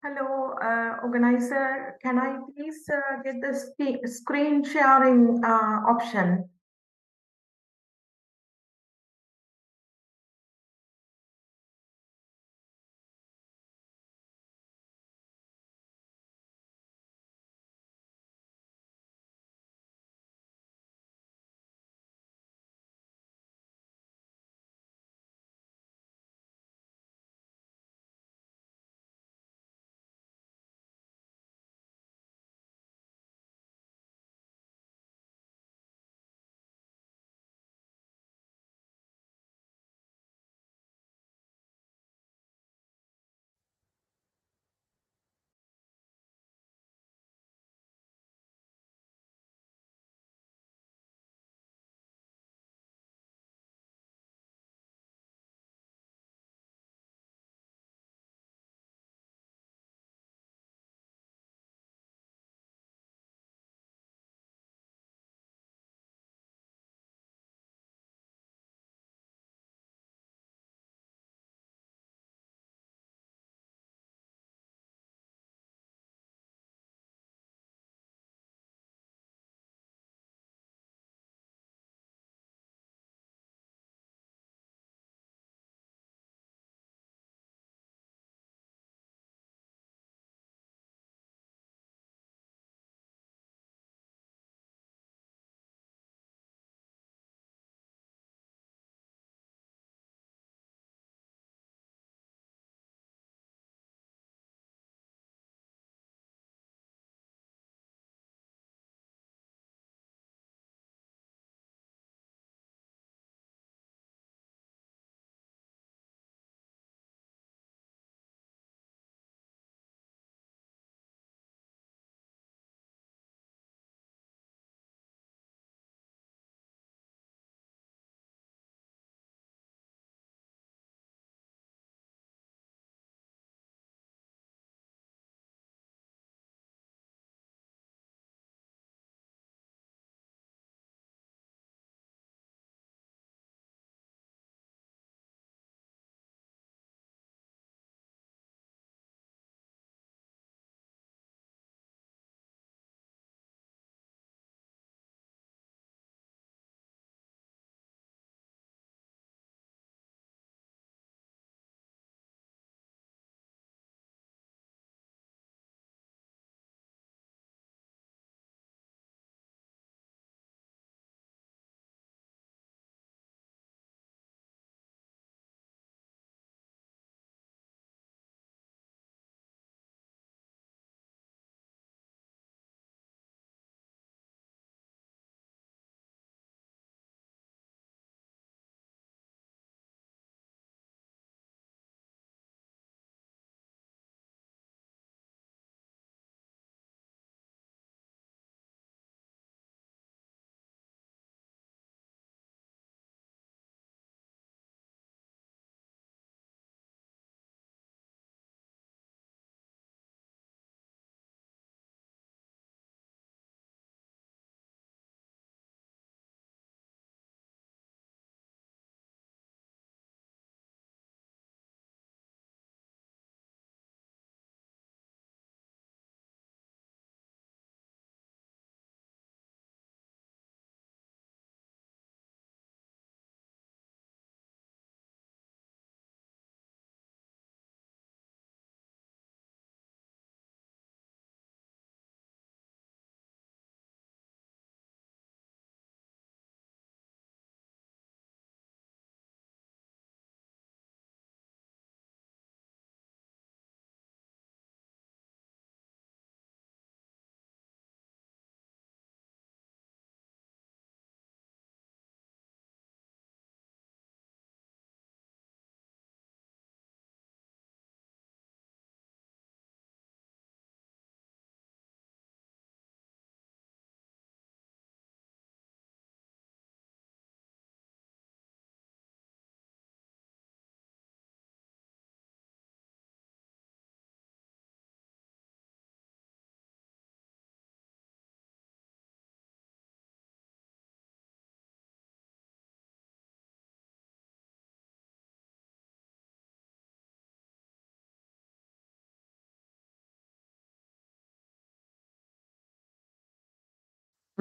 Hello, organizer. Can I please get the screen sharing option?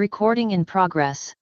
Recording in progress.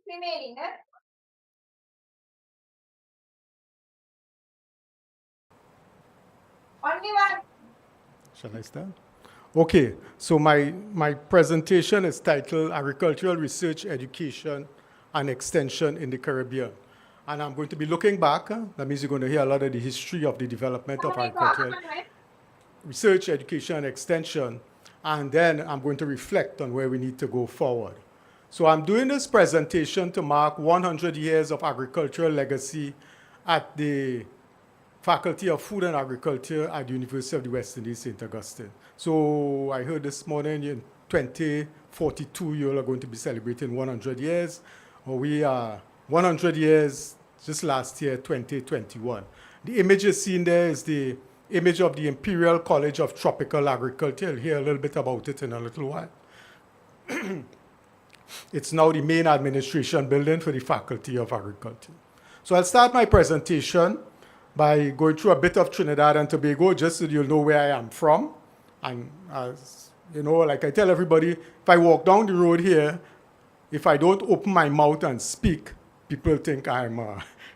remaining. Only one. Shall I start? Okay, so my presentation is titled Agricultural Research, Education, and Extension in the Caribbean. And I'm going to be looking back. That means you're going to hear a lot of the history of the development of agricultural research, education, and extension. And then I'm going to reflect on where we need to go forward. So I'm doing this presentation to mark 100 years of agricultural legacy at the Faculty of Food and Agriculture at the University of the West Indies, St. Augustine. So I heard this morning in 2042, you are going to be celebrating 100 years. We are 100 years just last year, 2021. The image you're seeing there is the image of the Imperial College of Tropical Agriculture. You'll hear a little bit about it in a little while. It's now the main administration building for the Faculty of Agriculture. So I'll start my presentation by going through a bit of Trinidad and Tobago, just so you'll know where I am from. And as you know, like I tell everybody, if I walk down the road here, if I don't open my mouth and speak, people think I'm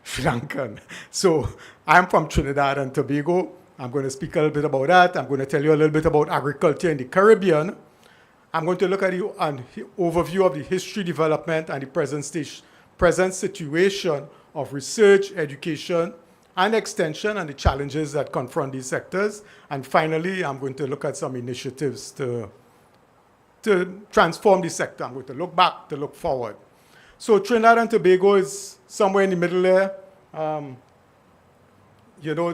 Sri Lankan. So I'm from Trinidad and Tobago. I'm going to speak a little bit about that. I'm going to tell you a little bit about agriculture in the Caribbean. I'm going to look at an overview of the history, development, and the present situation of research, education, and extension, and the challenges that confront these sectors. And finally, I'm going to look at some initiatives to transform the sector. I'm going to look back, to look forward. So Trinidad and Tobago is somewhere in the middle there,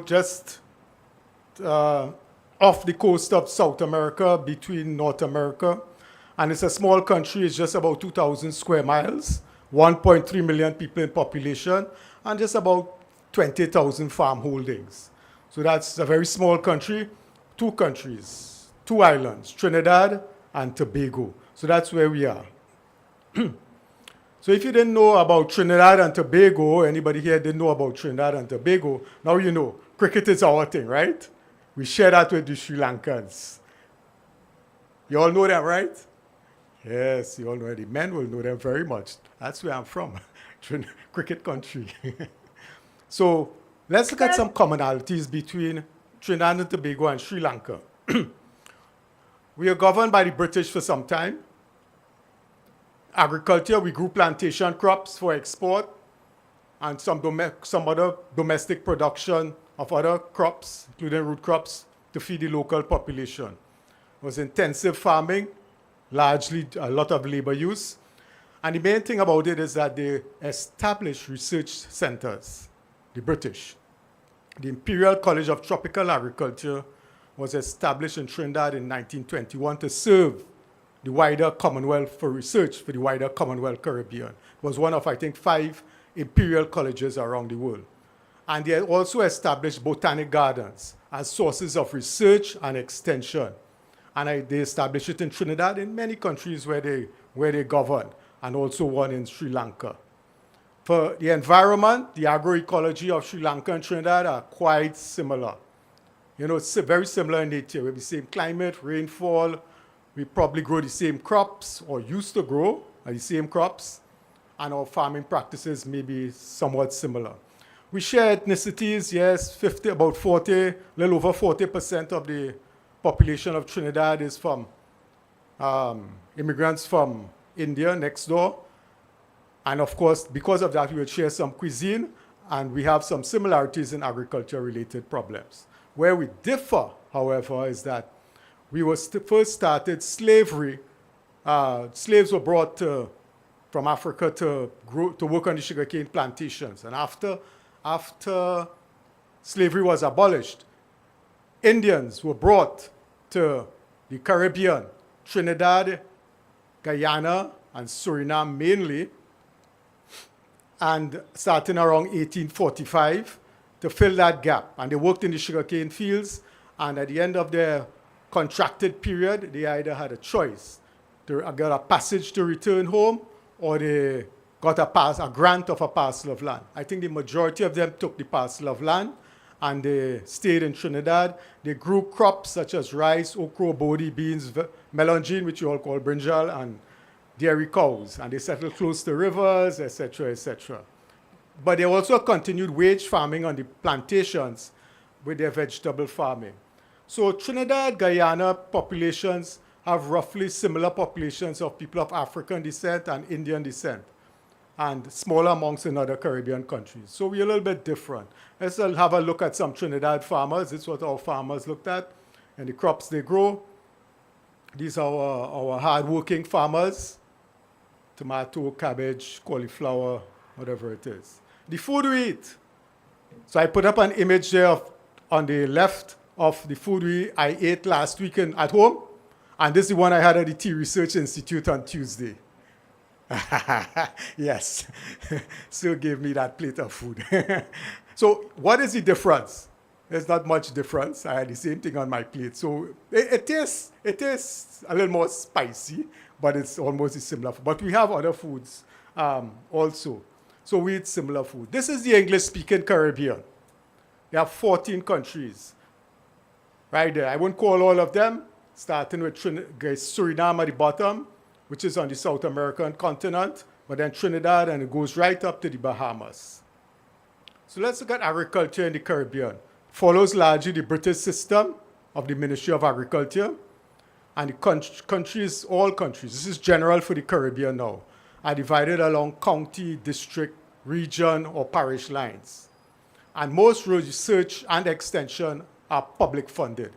just off the coast of South America, between North America. And it's a small country. It's just about 2,000 square miles, 1.3 million people in population, and just about 20,000 farm holdings. So that's a very small country. Two countries, two islands, Trinidad and Tobago. So that's where we are. So if you didn't know about Trinidad and Tobago, anybody here didn't know about Trinidad and Tobago, now you know. Cricket is our thing, right? We share that with the Sri Lankans. You all know them, right? Yes, you all know. The men will know them very much. That's where I'm from, cricket country. So let's look at some commonalities between Trinidad and Tobago and Sri Lanka. We are governed by the British for some time. Agriculture, we grew plantation crops for export and some other domestic production of other crops, including root crops, to feed the local population. It was intensive farming, largely a lot of labor use. And the main thing about it is that they established research centers, the British. The Imperial College of Tropical Agriculture was established in Trinidad in 1921 to serve the wider Commonwealth for research for the wider Commonwealth Caribbean. It was one of, I think, 5 imperial colleges around the world. And they also established botanic gardens as sources of research and extension. And they established it in Trinidad, in many countries where they governed, and also one in Sri Lanka. For the environment, the agroecology of Sri Lanka and Trinidad are quite similar. It's very similar in nature. We have the same climate, rainfall. We probably grow the same crops, or used to grow the same crops, and our farming practices may be somewhat similar. We share ethnicities, yes, about 40, a little over 40% of the population of Trinidad is from immigrants from India next door. And of course, because of that, we will share some cuisine, and we have some similarities in agriculture-related problems. Where we differ, however, is that we first started slavery. Slaves were brought from Africa to work on the sugarcane plantations. And after slavery was abolished, Indians were brought to the Caribbean, Trinidad, Guyana, and Suriname mainly, and starting around 1845 to fill that gap. And they worked in the sugarcane fields, and at the end of their contracted period, they either had a choice to get a passage to return home, or they got a grant of a parcel of land. I think the majority of them took the parcel of land, and they stayed in Trinidad. They grew crops such as rice, okra, bodi, beans, melangine, which you all call brinjal, and dairy cows, and they settled close to rivers, etc., etc. But they also continued wage farming on the plantations with their vegetable farming. So Trinidad, Guyana populations have roughly similar populations of people of African descent and Indian descent, and smaller amounts in other Caribbean countries. So we're a little bit different. Let's have a look at some Trinidad farmers. This is what our farmers looked at and the crops they grow. These are our hard-working farmers: tomato, cabbage, cauliflower, whatever it is. The food we eat. So I put up an image there on the left of the food I ate last weekend at home. And this is the one I had at the Tea Research Institute on Tuesday. Yes. Sir gave me that plate of food. So what is the difference? There's not much difference. I had the same thing on my plate. So it is a little more spicy, but it's almost similar. But we have other foods also. So we eat similar food. This is the English-speaking Caribbean. There are 14 countries right there. I won't call all of them, starting with Suriname at the bottom, which is on the South American continent, but then Trinidad, and it goes right up to the Bahamas. So let's look at agriculture in the Caribbean. Follows largely the British system of the Ministry of Agriculture, and the countries, all countries, this is general for the Caribbean now, are divided along county, district, region, or parish lines. And most research and extension are public funded.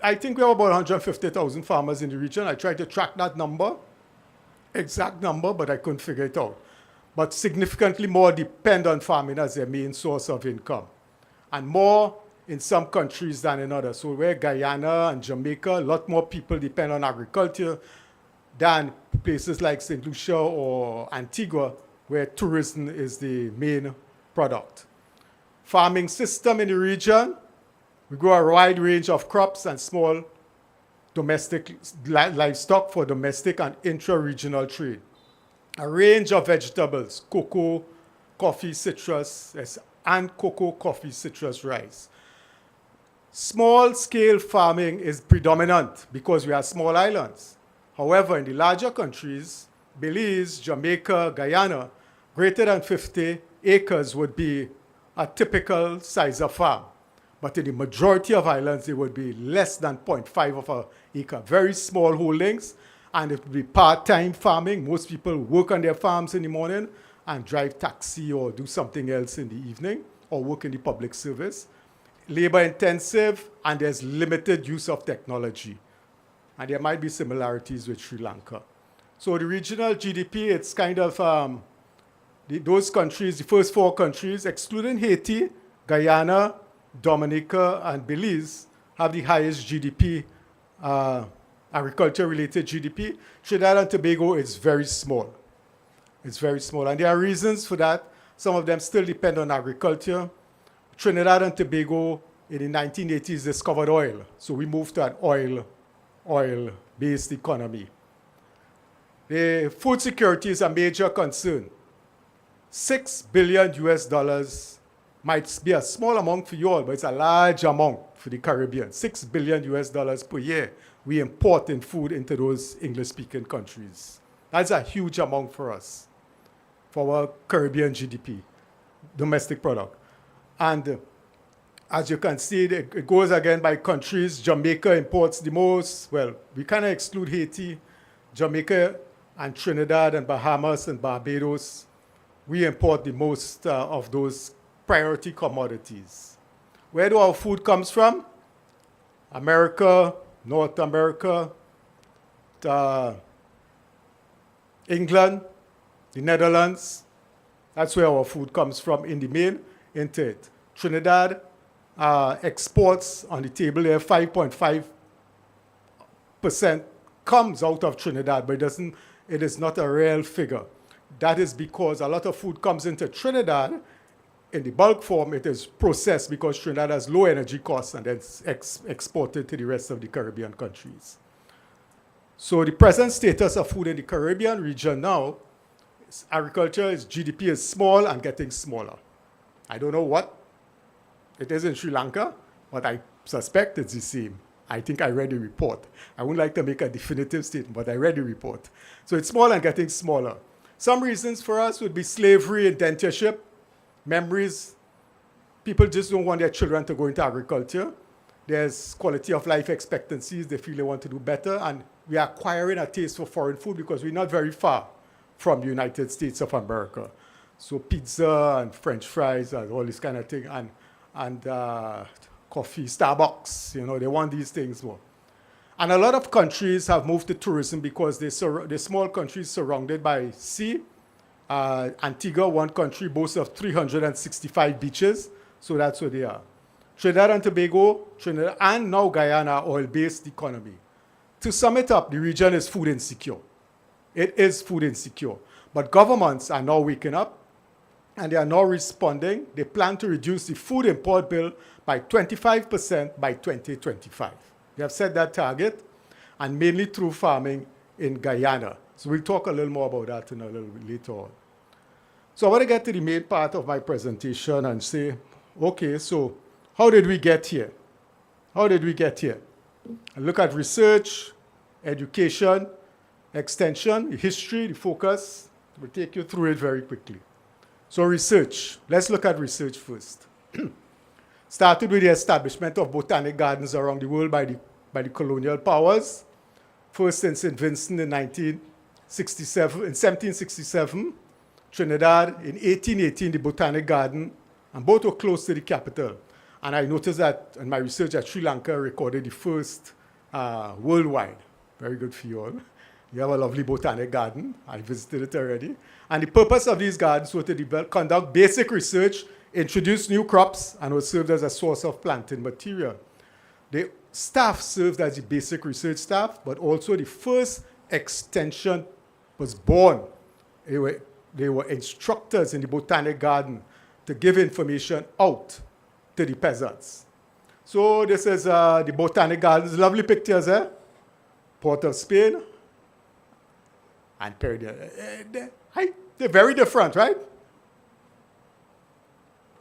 I think we have about 150,000 farmers in the region. I tried to track that number, exact number, but I couldn't figure it out. But significantly more depend on farming as their main source of income. And more in some countries than in others. So where Guyana and Jamaica, a lot more people depend on agriculture than places like St. Lucia or Antigua, where tourism is the main product. Farming system in the region, we grow a wide range of crops and small domestic livestock for domestic and intra-regional trade. A range of vegetables: cocoa, coffee, citrus, and cocoa, coffee, citrus, rice. Small-scale farming is predominant because we are small islands. However, in the larger countries, Belize, Jamaica, Guyana, greater than 50 acres would be a typical size of farm. But in the majority of islands, it would be less than 0.5 of an acre, very small holdings, and it would be part-time farming. Most people work on their farms in the morning and drive taxi or do something else in the evening, or work in the public service. Labor-intensive, and there's limited use of technology. And there might be similarities with Sri Lanka. So the regional GDP, it's kind of those countries, the first four countries, excluding Haiti, Guyana, Dominica, and Belize, have the highest GDP, agriculture-related GDP. Trinidad and Tobago is very small. It's very small. And there are reasons for that. Some of them still depend on agriculture. Trinidad and Tobago in the 1980s discovered oil. So we moved to an oil-based economy. The food security is a major concern. $6 billion US might be a small amount for you all, but it's a large amount for the Caribbean. $6 billion US per year we import in food into those English-speaking countries. That's a huge amount for us, for our Caribbean GDP, domestic product. And as you can see, it goes again by countries. Jamaica imports the most. Well, we kind of exclude Haiti. Jamaica and Trinidad and Bahamas and Barbados, we import the most of those priority commodities. Where do our food comes from? America, North America, England, the Netherlands. That's where our food comes from in the main into it. Trinidad exports on the table there, 5.5% comes out of Trinidad, but it is not a real figure. That is because a lot of food comes into Trinidad. In the bulk form, it is processed because Trinidad has low energy costs and then exported to the rest of the Caribbean countries. So the present status of food in the Caribbean region now, agriculture, GDP is small and getting smaller. I don't know what it is in Sri Lanka, but I suspect it's the same. I think I read the report. I wouldn't like to make a definitive statement, but I read the report. So it's small and getting smaller. Some reasons for us would be slavery, indentureship, memories. People just don't want their children to go into agriculture. There's quality of life expectancies. They feel they want to do better. And we are acquiring a taste for foreign food because we're not very far from the United States of America. So pizza and French fries and all this kind of thing. And coffee, Starbucks, they want these things more. And a lot of countries have moved to tourism because they're small countries surrounded by sea. Antigua, one country, boasts of 365 beaches, so that's where they are. Trinidad and Tobago, Trinidad, and now Guyana, oil-based economy. To sum it up, the region is food insecure. It is food insecure. But governments are now waking up, and they are now responding. They plan to reduce the food import bill by 25% by 2025. They have set that target, and mainly through farming in Guyana. So we'll talk a little more about that in a little bit later on. So I want to get to the main part of my presentation and say, okay, so how did we get here? How did we get here? I look at research, education, extension, the history, the focus. We'll take you through it very quickly. So research. Let's look at research first. Started with the establishment of botanic gardens around the world by the colonial powers. First in St. Vincent in 1767, Trinidad in 1818, the Botanic Garden, and both were close to the capital. And I noticed that in my research that Sri Lanka recorded the first worldwide. Very good for you all. You have a lovely botanic garden. I visited it already. And the purpose of these gardens was to conduct basic research, introduce new crops, and was served as a source of planting material. The staff served as the basic research staff, but also the first extension was born. They were instructors in the botanic garden to give information out to the peasants. So this is the botanic gardens. Lovely pictures, eh? Port of Spain and Peridea. They're very different, right?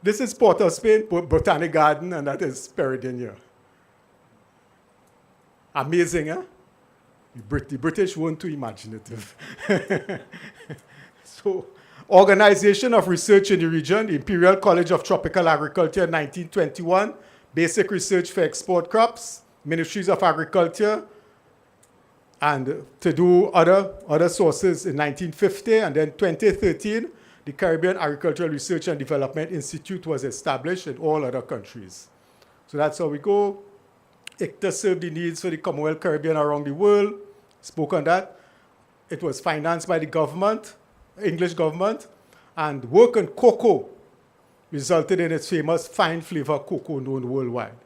This is Port of Spain, Botanic Garden, and that is Peridea. Amazing, eh? The British weren't too imaginative. So, Organization of Research in the Region, the Imperial College of Tropical Agriculture in 1921, basic research for export crops, Ministries of Agriculture, and to do other sources in 1950, and then 2013, the Caribbean Agricultural Research and Development Institute was established in all other countries. So that's how we go. ICTA served the needs for the Commonwealth Caribbean around the world. Spoke on that. It was financed by the government, English government, and work on cocoa resulted in its famous fine flavor cocoa known worldwide.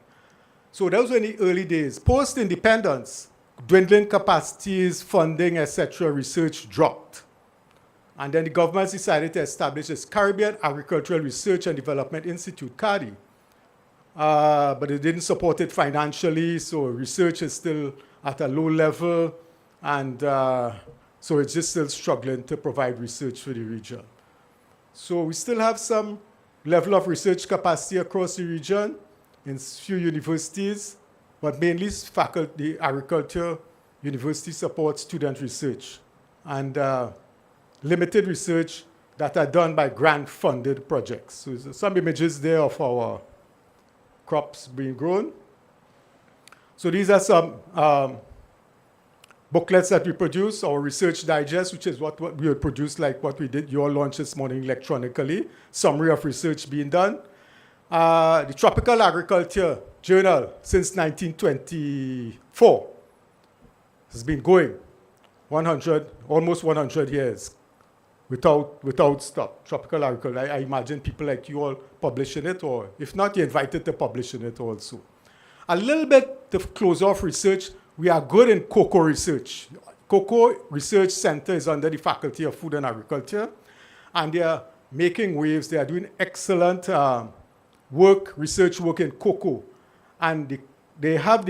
So those were in the early days. Post-independence, dwindling capacities, funding, etc., research dropped. And then the government decided to establish this Caribbean Agricultural Research and Development Institute, CARDI. But it didn't support it financially, so research is still at a low level, and so it's just still struggling to provide research for the region. So we still have some level of research capacity across the region in few universities, but mainly faculty, agriculture, university support student research, and limited research that are done by grant-funded projects. So there's some images there of our crops being grown. So these are some booklets that we produce, our research digest, which is what we would produce, like what we did, you all launched this morning electronically, summary of research being done. The Tropical Agriculture Journal since 1924 has been going almost 100 years without stop. Tropical Agriculture, I imagine people like you all publishing it, or if not, you're invited to publish in it also. A little bit to close off research, we are good in cocoa research. Cocoa Research Center is under the Faculty of Food and Agriculture, and they are making waves. They are doing excellent research work in cocoa. And they have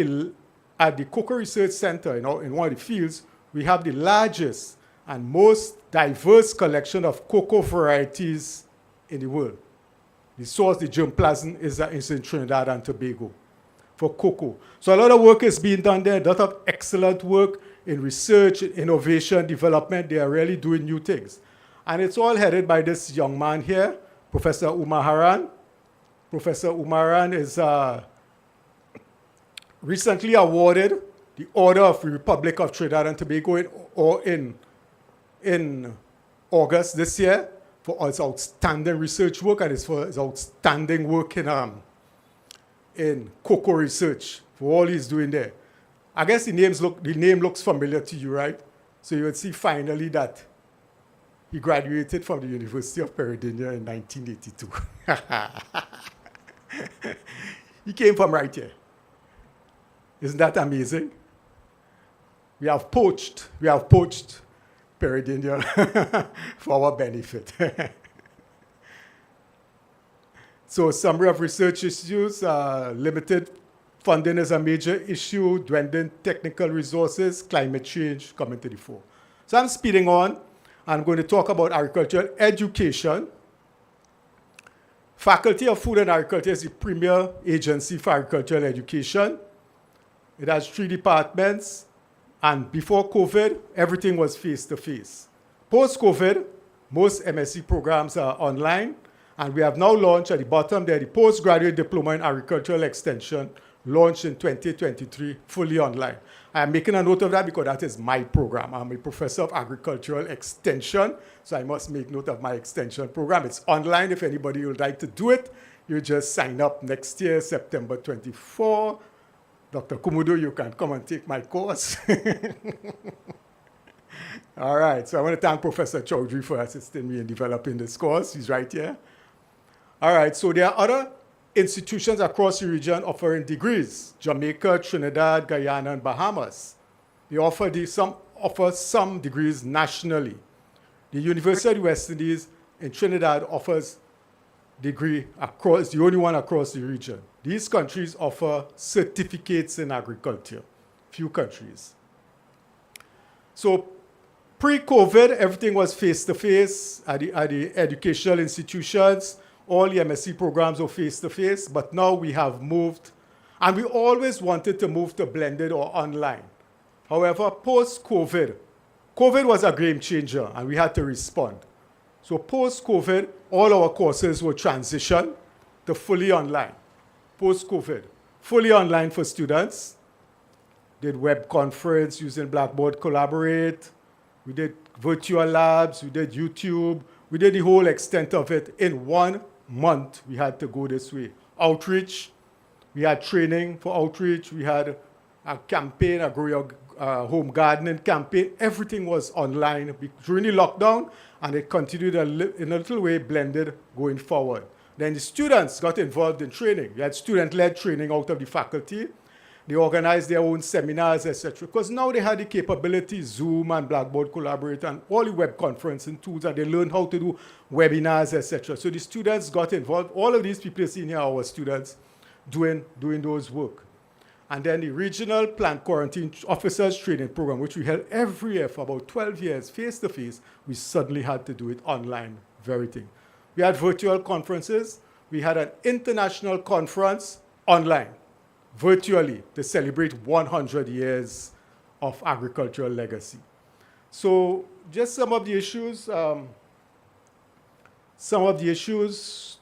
at the Cocoa Research Center, in one of the fields, we have the largest and most diverse collection of cocoa varieties in the world. The source, the germplasm, is in Trinidad and Tobago. for cocoa. So a lot of work is being done there, a lot of excellent work in research, innovation, development. They are really doing new things. And it's all headed by this young man here, Professor Umaharan. Professor Umaharan is recently awarded the Order of the Republic of Trinidad and Tobago in August this year for his outstanding research work and for his outstanding work in cocoa research, for all he's doing there. I guess the name looks familiar to you, right? So you would see finally that he graduated from the University of Peradeniya in 1982. He came from right here. Isn't that amazing? We have poached Peradeniya for our benefit. So summary of research issues, limited funding is a major issue, dwindling technical resources, climate change coming to the fore. So I'm speeding on. I'm going to talk about agricultural education. Faculty of Food and Agriculture is the premier agency for agricultural education. It has 3 departments, and before COVID, everything was face-to-face. Post-COVID, most MSc programs are online, and we have now launched at the bottom there the Postgraduate Diploma in Agricultural Extension, launched in 2023, fully online. I am making a note of that because that is my program. I'm a professor of agricultural extension, so I must make note of my extension program. It's online. If anybody would like to do it, you just sign up next year, September 24. Dr. Kumudo, you can come and take my course. All right, so I want to thank Professor Chowdhury for assisting me in developing this course. He's right here. All right, so there are other institutions across the region offering degrees: Jamaica, Trinidad, Guyana, and Bahamas. They offer some degrees nationally. The University of the West Indies in Trinidad offers degree across, the only one across the region. These countries offer certificates in agriculture, few countries. So pre-COVID, everything was face-to-face at the educational institutions. All the MSc programs were face-to-face, but now we have moved, and we always wanted to move to blended or online. However, post-COVID, COVID was a game changer, and we had to respond. So post-COVID, all our courses were transitioned to fully online. Post-COVID, fully online for students. Did web conference using Blackboard Collaborate. We did virtual labs. We did YouTube. We did the whole extent of it. In 1 month, we had to go this way. Outreach. We had training for outreach. We had a campaign, a Grow Your Home Gardening campaign. Everything was online during the lockdown, and it continued in a little way blended going forward. Then the students got involved in training. We had student-led training out of the faculty. They organized their own seminars, etc. Because now they had the capability, Zoom and Blackboard Collaborate and all the web conferencing tools, and they learned how to do webinars, etc. So the students got involved. All of these people seen here are our students doing those work. And then the Regional Plant Quarantine Officers Training Program, which we held every year for about 12 years, face-to-face, we suddenly had to do it online, very thing. We had virtual conferences. We had an international conference online, virtually, to celebrate 100 years of agricultural legacy. So just some of the issues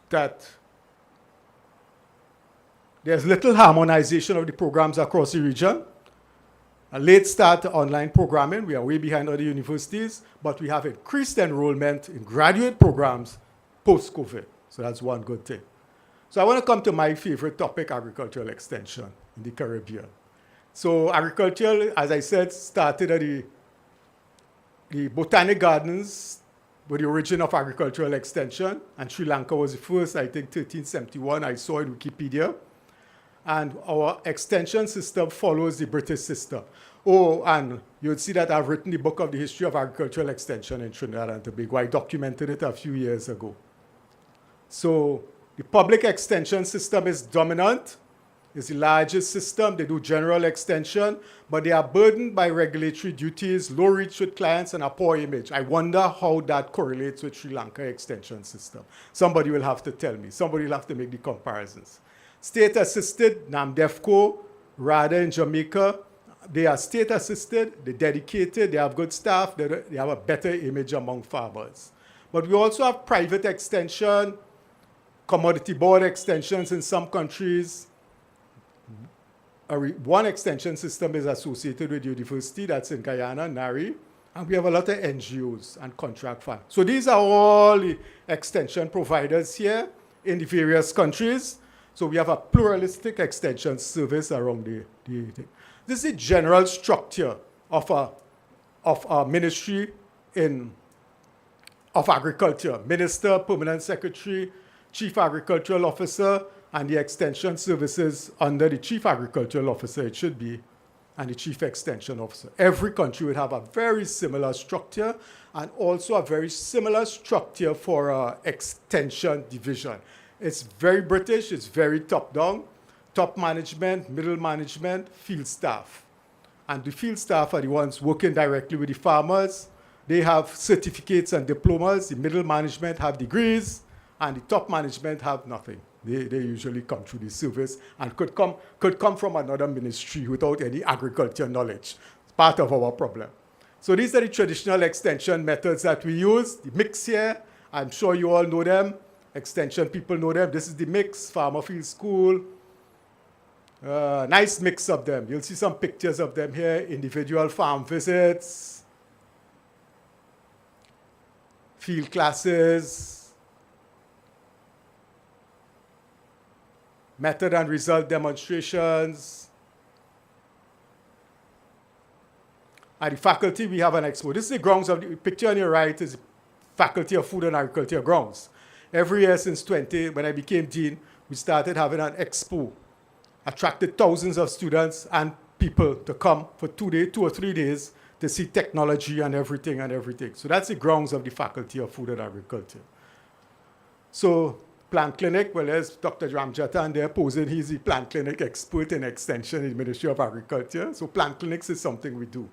that there's little harmonization of the programs across the region. A late start to online programming. We are way behind other universities, but we have increased enrollment in graduate programs post-COVID. So that's one good thing. So I want to come to my favorite topic, agricultural extension in the Caribbean. So agriculture, as I said, started at the botanic gardens with the origin of agricultural extension, and Sri Lanka was the first, I think, 1371. I saw in Wikipedia. And our extension system follows the British system. Oh, and you'll see that I've written the book of the history of agricultural extension in Trinidad and Tobago. I documented it a few years ago. So the public extension system is dominant. It's the largest system. They do general extension, but they are burdened by regulatory duties, low reach with clients, and a poor image. I wonder how that correlates with Sri Lanka extension system. Somebody will have to tell me. Somebody will have to make the comparisons. State-assisted, NAMDEFCO, RADA in Jamaica, they are state-assisted, they're dedicated, they have good staff, they have a better image among farmers. But we also have private extension, commodity board extensions in some countries. One extension system is associated with university, that's in Guyana, NARI, and we have a lot of NGOs and contract farms. So these are all the extension providers here in the various countries. So we have a pluralistic extension service around the thing. This is the general structure of a ministry of agriculture. Minister, permanent secretary, chief agricultural officer, and the extension services under the chief agricultural officer, it should be, and the chief extension officer. Every country would have a very similar structure and also a very similar structure for extension division. It's very British, it's very top-down, top management, middle management, field staff. And the field staff are the ones working directly with the farmers. They have certificates and diplomas, the middle management have degrees, and the top management have nothing. They usually come through the service and could come from another ministry without any agriculture knowledge. It's part of our problem. So these are the traditional extension methods that we use. The mix here, I'm sure you all know them. Extension people know them. This is the mix, Farmer Field School. Nice mix of them. You'll see some pictures of them here. Individual farm visits, field classes, method and result demonstrations. At the faculty, we have an expo. This is the grounds of the picture on your right is Faculty of Food and Agriculture grounds. Every year since when I became dean, we started having an expo. Attracted thousands of students and people to come for 2 or 3 days to see technology and everything. So that's the grounds of the Faculty of Food and Agriculture. So plant clinic, well, there's Dr. Ramjata and they're posing, he's the plant clinic expert in extension in the Ministry of Agriculture. So plant clinics is something we do.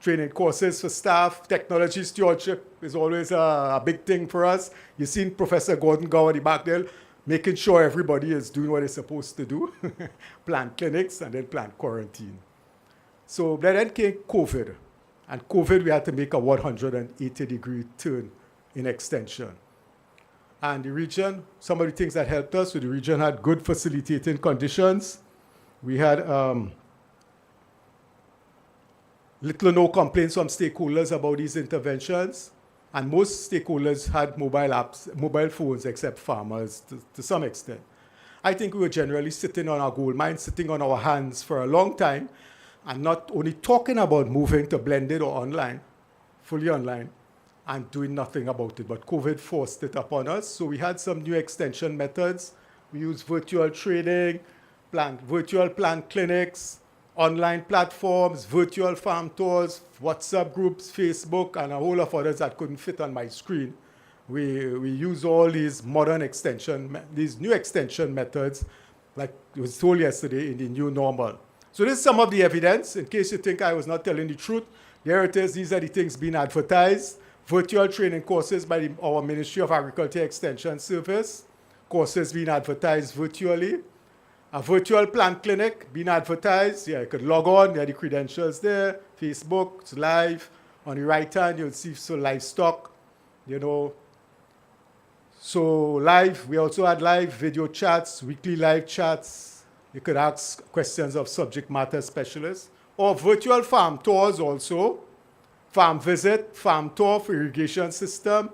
Training courses for staff, technology stewardship is always a big thing for us. You've seen Professor Gordon Gow at the back there, making sure everybody is doing what they're supposed to do. Plant clinics and then plant quarantine. So then came COVID. And COVID, we had to make a 180-degree turn in extension. And the region, some of the things that helped us, so the region had good facilitating conditions. We had little or no complaints from stakeholders about these interventions. And most stakeholders had mobile phones, except farmers to some extent. I think we were generally sitting on our gold mine, sitting on our hands for a long time, and not only talking about moving to blended or online, fully online, and doing nothing about it. But COVID forced it upon us. So we had some new extension methods. We used virtual training, virtual plant clinics, online platforms, virtual farm tours, WhatsApp groups, Facebook, and a whole of others that couldn't fit on my screen. We use all these modern these new extension methods, like it was told yesterday, in the new normal. So this is some of the evidence. In case you think I was not telling the truth, there it is. These are the things being advertised. Virtual training courses by our Ministry of Agriculture Extension Service, courses being advertised virtually. A virtual plant clinic being advertised. Yeah, you could log on, there are the credentials there. Facebook, it's live. On the right hand, you'll see livestock, So live, we also had live video chats, weekly live chats. You could ask questions of subject matter specialists. Or virtual farm tours also. Farm visit, farm tour for irrigation system,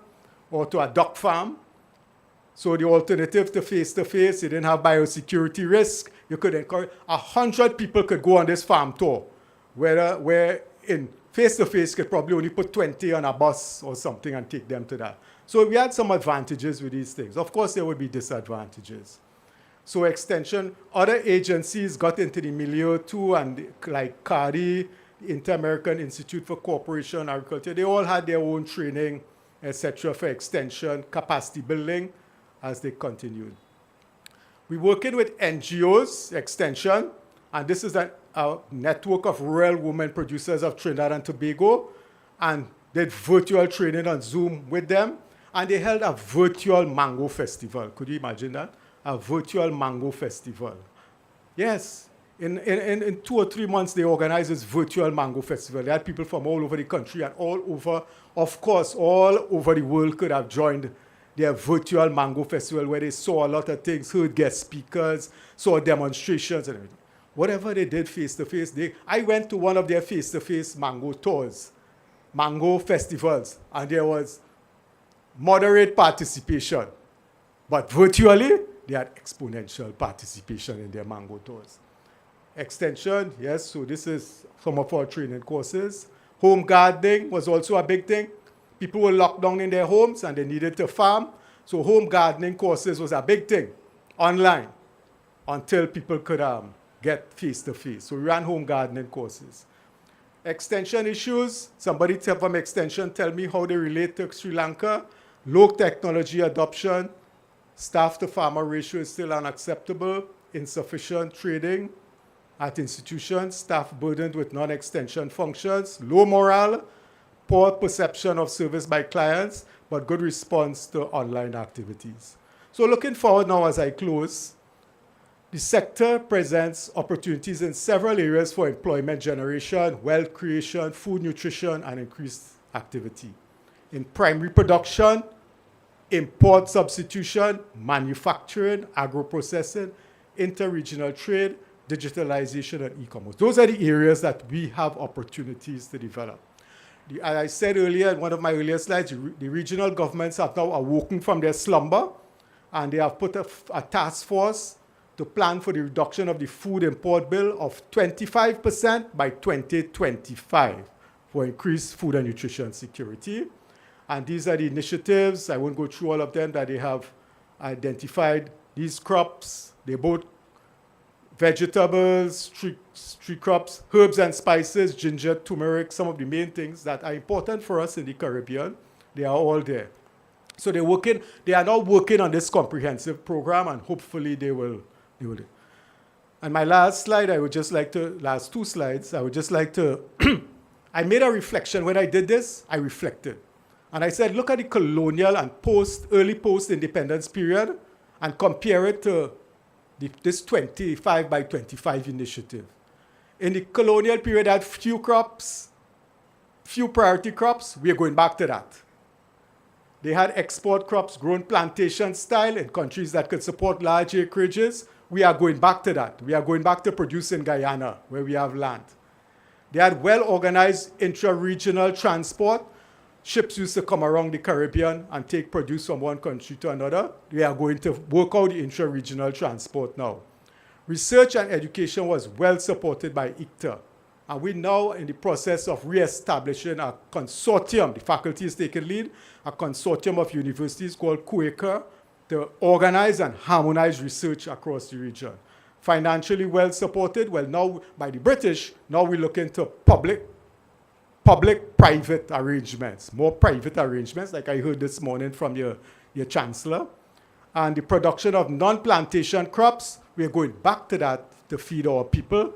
or to a duck farm. So the alternative to face-to-face, you didn't have biosecurity risk. You could encourage 100 people could go on this farm tour, where in face-to-face could probably only put 20 on a bus or something and take them to that. So we had some advantages with these things. Of course, there would be disadvantages. So extension, other agencies got into the milieu too, and like CARI, the Inter-American Institute for Cooperation and Agriculture, they all had their own training, etc., for extension, capacity building, as they continued. We're working with NGOs, extension, and this is a network of rural women producers of Trinidad and Tobago, and did virtual training on Zoom with them, and they held a virtual mango festival. Could you imagine that? a virtual mango festival. Yes, in 2 or 3 months, they organized this virtual mango festival. They had people from all over the country and all over, of course, all over the world could have joined their virtual mango festival where they saw a lot of things, heard guest speakers, saw demonstrations and everything. Whatever they did face-to-face, I went to one of their face-to-face mango tours, mango festivals, and there was moderate participation. But virtually, they had exponential participation in their mango tours. Extension, yes, so this is some of our training courses. Home gardening was also a big thing. People were locked down in their homes and they needed to farm. So home gardening courses was a big thing online until people could get face-to-face. So we ran home gardening courses. Extension issues, somebody from Extension tell me how they relate to Sri Lanka. Low technology adoption, staff-to-farmer ratio is still unacceptable, insufficient trading at institutions, staff burdened with non-extension functions, low morale, poor perception of service by clients, but good response to online activities. So looking forward now as I close, the sector presents opportunities in several areas for employment generation, wealth creation, food nutrition, and increased activity. In primary production, import substitution, manufacturing, agro-processing, inter-regional trade, digitalization, and e-commerce. Those are the areas that we have opportunities to develop. As I said earlier in one of my earlier slides, the regional governments have now awoken from their slumber, and they have put a task force to plan for the reduction of the food import bill of 25% by 2025 for increased food and nutrition security. And these are the initiatives, I won't go through all of them, that they have identified. These crops, they're both vegetables, tree crops, herbs and spices, ginger, turmeric, some of the main things that are important for us in the Caribbean. They are all there. So they are now working on this comprehensive program, and hopefully they will. And my last slide, last 2 slides, I would just like to, I made a reflection. When I did this, I reflected. And I said, look at the colonial and early post-independence period and compare it to this 25 by 25 initiative. In the colonial period, they had few crops, few priority crops. We are going back to that. They had export crops grown plantation style in countries that could support large acreages. We are going back to that. We are going back to produce in Guyana, where we have land. They had well-organized intra-regional transport. Ships used to come around the Caribbean and take produce from one country to another. We are going to work out the intra-regional transport now. Research and education was well supported by ICTA. And we're now in the process of re-establishing a consortium. The faculty is taking lead, a consortium of universities called Quaker to organize and harmonize research across the region. Financially well supported, well now by the British, now we look into public-private arrangements, more private arrangements, like I heard this morning from your chancellor. And the production of non-plantation crops, we're going back to that to feed our people,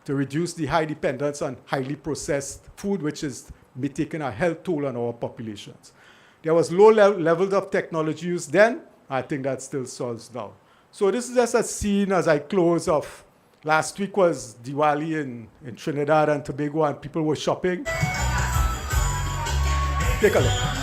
to reduce the high dependence on highly processed food, which is taking a health toll on our populations. There was low levels of technology use then. I think that still solves now. So this is just a scene as I close of, last week was Diwali in Trinidad and Tobago, and people were shopping. Take a look.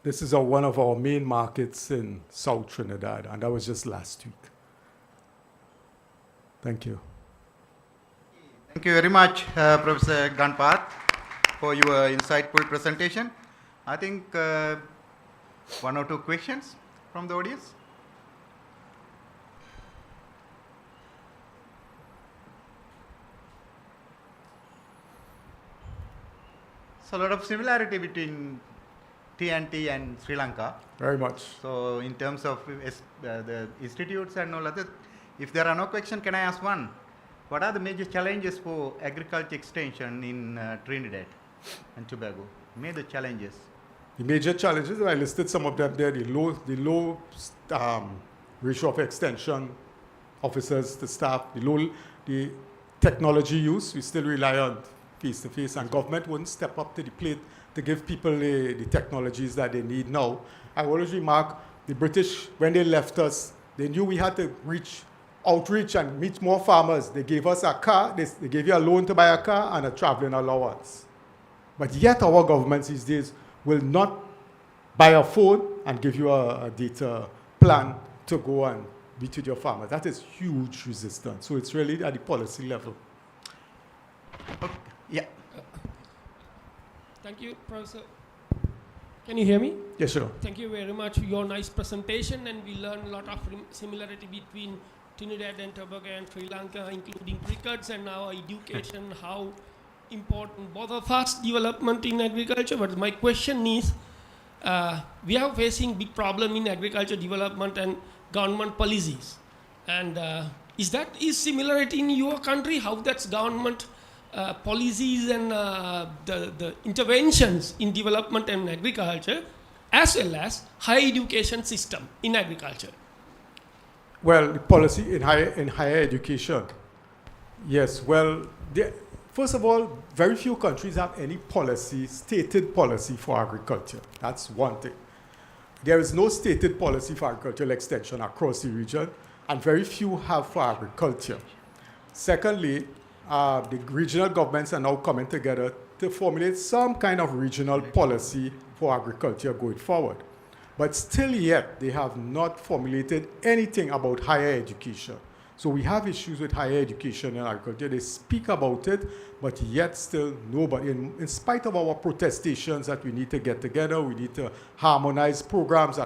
This is one of our main markets in South Trinidad, and that was just last week. Thank you. Thank you very much, Professor Ganpat, for your insightful presentation. I think 1 or 2 questions from the audience. So a lot of similarity between TNT and Sri Lanka. Very much. So in terms of the institutes and all other, if there are no questions, can I ask one? What are the major challenges for agriculture extension in Trinidad and Tobago? Major challenges. The major challenges, I listed some of them there, the low ratio of extension officers to staff, the technology use. We still rely on face-to-face, and government wouldn't step up to the plate to give people the technologies that they need now. I always remark, the British, when they left us, they knew we had to outreach and meet more farmers. They gave us a car, they gave you a loan to buy a car and a traveling allowance. But yet our governments these days will not buy a phone and give you a data plan to go and meet with your farmers. That is huge resistance. So it's really at the policy level. Okay. Yeah. Thank you, Professor. Can you hear me? Yes, sure. Thank you very much for your nice presentation, and we learned a lot of similarity between Trinidad and Tobago and Sri Lanka, including crickets and now education, how important both of us development in agriculture. But my question is, we are facing big problem in agriculture development and government policies. And is similarity in your country, how that's government policies and the interventions in development and agriculture, as well as higher education system in agriculture? Well, the policy in higher education, yes. Well, first of all, very few countries have any stated policy for agriculture. That's one thing. There is no stated policy for agricultural extension across the region, and very few have for agriculture. Secondly, the regional governments are now coming together to formulate some kind of regional policy for agriculture going forward. But still yet, they have not formulated anything about higher education. So we have issues with higher education and agriculture. They speak about it, but yet still nobody, in spite of our protestations that we need to get together, we need to harmonize programs.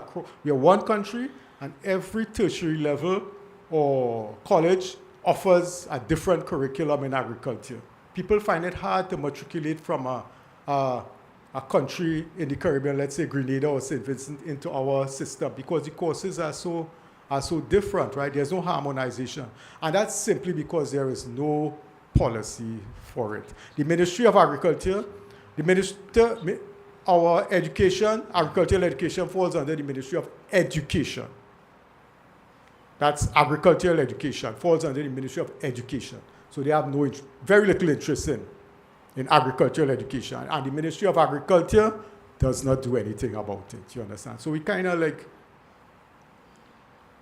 We are one country, and every tertiary level or college offers a different curriculum in agriculture. People find it hard to matriculate from a country in the Caribbean, let's say Grenada or St. Vincent, into our system because the courses are so different, right? There's no harmonization. And that's simply because there is no policy for it. The Ministry of Agriculture, our education, agricultural education falls under the Ministry of Education. That's agricultural education, falls under the Ministry of Education. So they have very little interest in agricultural education. And the Ministry of Agriculture does not do anything about it, you understand? So we kind of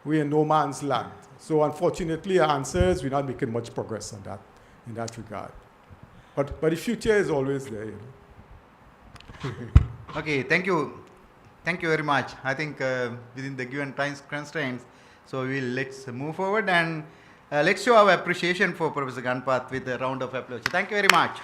we're in no man's land. So unfortunately, our answer is we're not making much progress on that, in that regard. But the future is always there, you know. Okay, thank you. Thank you very much. I think within the given time constraints, so let's move forward and let's show our appreciation for Professor Ganpath with a round of applause. Thank you very much.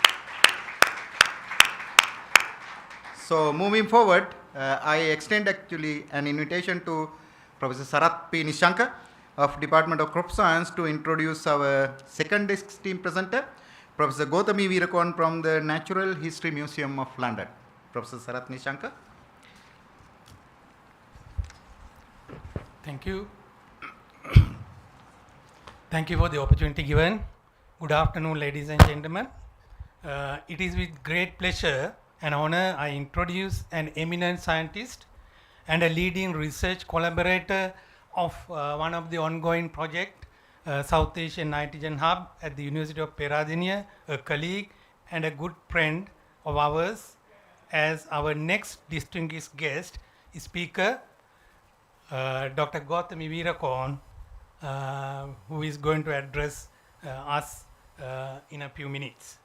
So moving forward, I extend actually an invitation to Professor Sarath P. Nishanka of Department of Crop Science to introduce our second esteemed presenter, Professor Gautami Veerakon from the Natural History Museum of London. Professor Sarath Nishanka. Thank you. Thank you for the opportunity given. Good afternoon, ladies and gentlemen. It is with great pleasure and honor I introduce an eminent scientist and a leading research collaborator of one of the ongoing project, South Asian Nitrogen Hub at the University of Peradeniya, a colleague and a good friend of ours, as our next distinguished guest speaker, Dr. Gautami Veerakon, who is going to address us in a few minutes.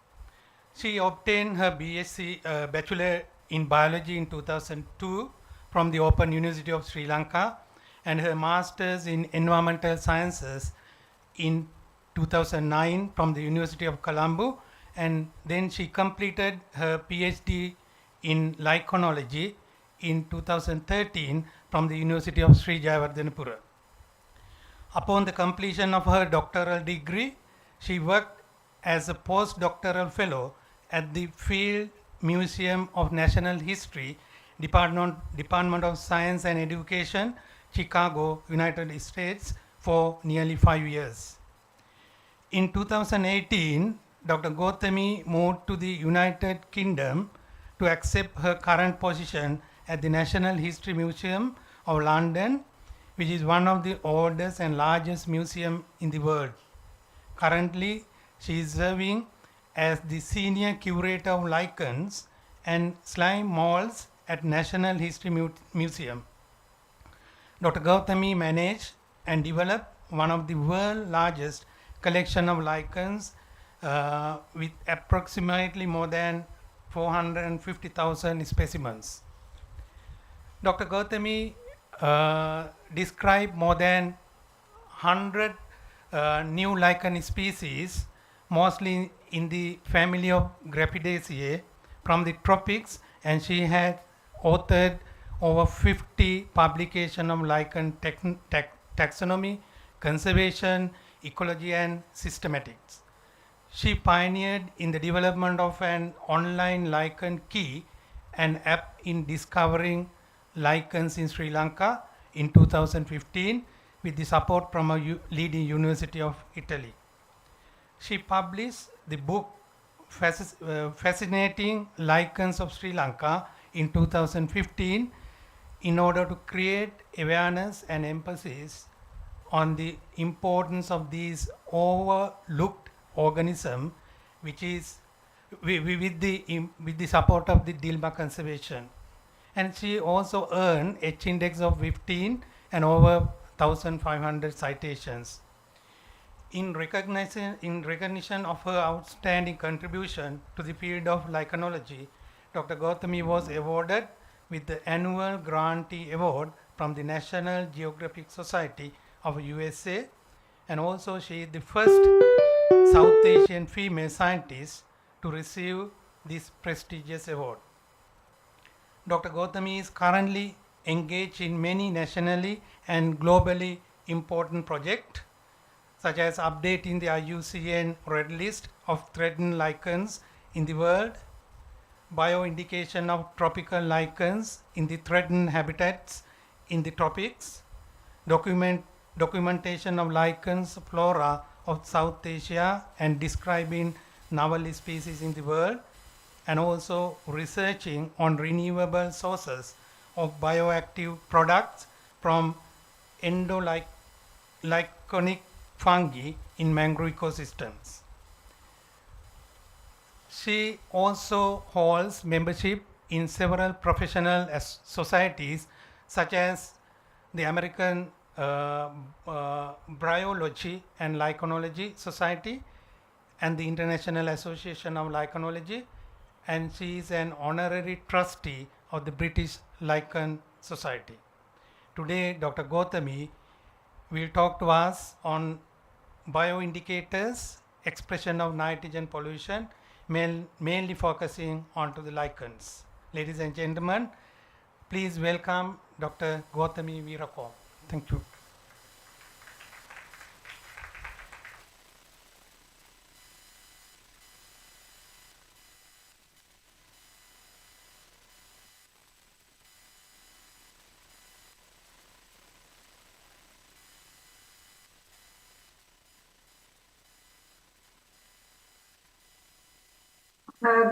She obtained her BSc Bachelor in Biology in 2002 from the Open University of Sri Lanka and her Masters in Environmental Sciences in 2009 from the University of Colombo, and then she completed her PhD in Lyconology in 2013 from the University of Sri Jayawardenepura. Upon the completion of her doctoral degree, she worked as a postdoctoral fellow at the Field Museum of National History Department of Science and Education, Chicago, United States, for nearly 5 years. In 2018, Dr. Gautami moved to the United Kingdom to accept her current position at the National History Museum of London, which is one of the oldest and largest museums in the world. Currently, she is serving as the Senior Curator of Lichens and Slime Molds at National History Museum. Dr. Gautami managed and developed one of the world's largest collection of lichens with approximately more than 450,000 specimens. Dr. Gautami described more than 100 new lichen species, mostly in the family of Graphidaceae from the tropics, and she had authored over 50 publications of lichen taxonomy, conservation, ecology, and systematics. She pioneered in the development of an online lichen key, an app in discovering lichens in Sri Lanka in 2015 with the support from a leading university of Italy. She published the book Fascinating Lichens of Sri Lanka in 2015 in order to create awareness and emphasis on the importance of these overlooked organisms, which is with the support of the Dilma conservation. And she also earned H index of 15 and over 1,500 citations. In recognition of her outstanding contribution to the field of lichenology, Dr. Gautami was awarded with the annual Grantee Award from the National Geographic Society of USA, and also she is the first South Asian female scientist to receive this prestigious award. Dr. Gautami is currently engaged in many nationally and globally important projects, such as updating the IUCN Red List of threatened lichens in the world, bioindication of tropical lichens in the threatened habitats in the tropics, documentation of lichens flora of South Asia and describing novel species in the world, and also researching on renewable sources of bioactive products from endolithonic fungi in mangrove ecosystems. She also holds membership in several professional societies such as the American Bryology and Lichenology Society and the International Association of Lichenology, and she is an honorary trustee of the British Lichen Society. Today, Dr. Gautami will talk to us on bioindicators, expression of nitrogen pollution, mainly focusing onto the lichens. Ladies and gentlemen, please welcome Dr. Gautami Veerakom. Thank you.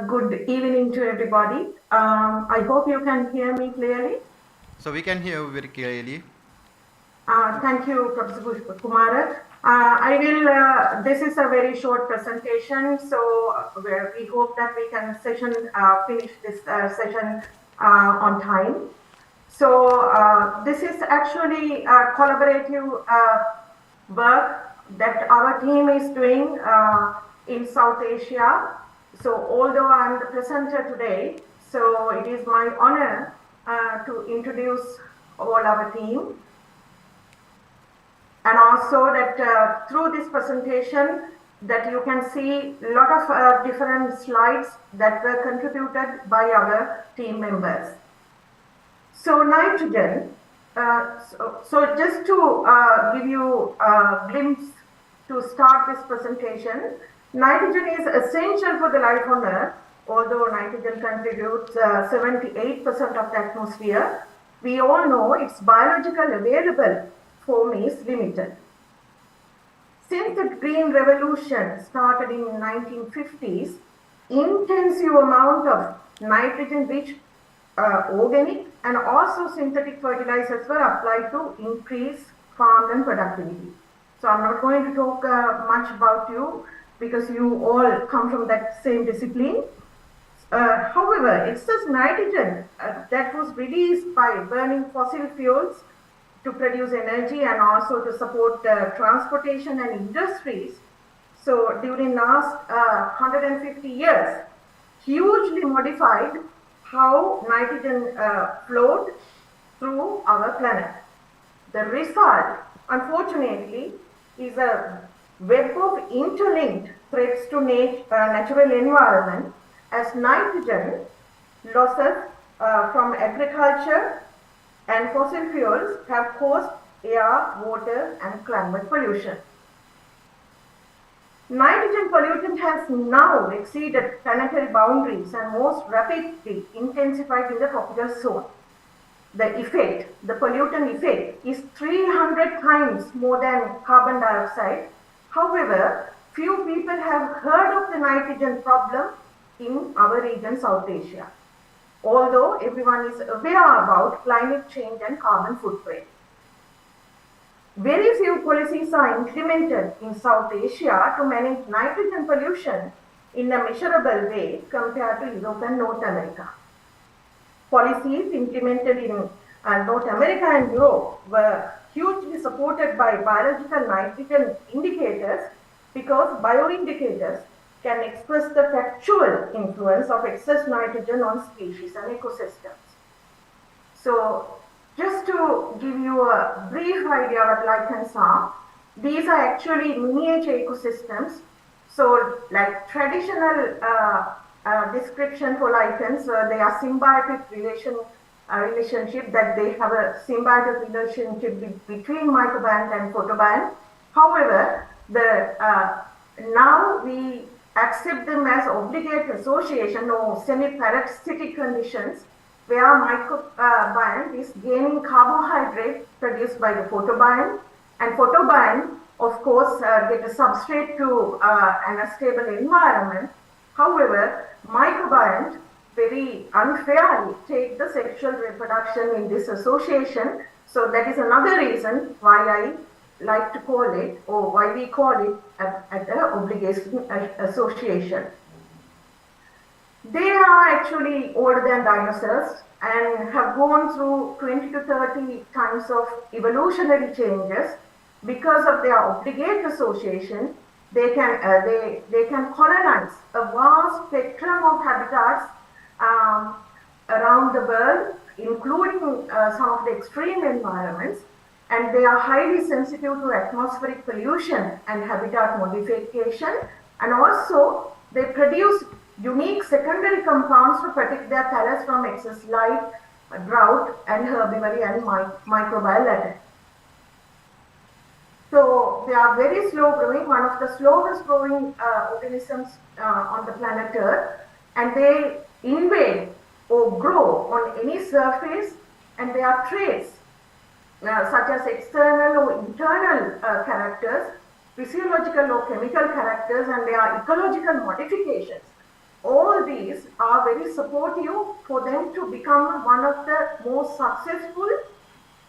Good evening to everybody. I hope you can hear me clearly. So we can hear you very clearly. Thank you, Professor Kumar. This is a very short presentation, so we hope that we can finish this session on time. So this is actually a collaborative work that our team is doing in South Asia. So although I'm the presenter today, so it is my honor to introduce all our team. And also that through this presentation that you can see a lot of different slides that were contributed by our team members. So nitrogen, so just to give you a glimpse to start this presentation, nitrogen is essential for the life on Earth, although nitrogen contributes 78% of the atmosphere, we all know its biological available form is limited. Since the Green Revolution started in 1950s, intensive amount of nitrogen-rich organic and also synthetic fertilizers were applied to increase farmland productivity. So I'm not going to talk much about you because you all come from that same discipline. However, excess nitrogen that was released by burning fossil fuels to produce energy and also to support transportation and industries. So during last 150 years, hugely modified how nitrogen flowed through our planet. The result, unfortunately, is a web of interlinked threats to natural environment as nitrogen losses from agriculture and fossil fuels have caused air, water and climate pollution. Nitrogen pollutant has now exceeded planetary boundaries and most rapidly intensified in the tropical zone. The effect, the pollutant effect, is 300 times more than carbon dioxide. However, few people have heard of the nitrogen problem in our region, South Asia, although everyone is aware about climate change and carbon footprint. Very few policies are implemented in South Asia to manage nitrogen pollution in a measurable way compared to Europe and North America. Policies implemented in North America and Europe were hugely supported by biological nitrogen indicators because bioindicators can express the factual influence of excess nitrogen on species and ecosystems. So, just to give you a brief idea what lichens are, these are actually miniature ecosystems. So, like traditional description for lichens, they are symbiotic relationship that they have a symbiotic relationship between microbiome and photobiome. However, now we accept them as obligate association or semi-parasitic conditions where microbiome is gaining carbohydrate produced by the photobiome, and photobiome of course get a substrate to an unstable environment. However, microbiome very unfairly take the sexual reproduction in this association. So that is another reason why I like to call it, or why we call it an obligation association. They are actually older than dinosaurs and have gone through 20 to 30 times of evolutionary changes. Because of their obligate association, they can colonize a vast spectrum of habitats around the world, including some of the extreme environments, and they are highly sensitive to atmospheric pollution and habitat modification, and also they produce unique secondary compounds to protect their thallus from excess light, drought, and herbivory and microbial attack. So they are very slow growing, one of the slowest growing organisms on the planet Earth, and they invade or grow on any surface, and they are traits such as external or internal characters, physiological or chemical characters, and they are ecological modifications. All these are very supportive for them to become one of the most successful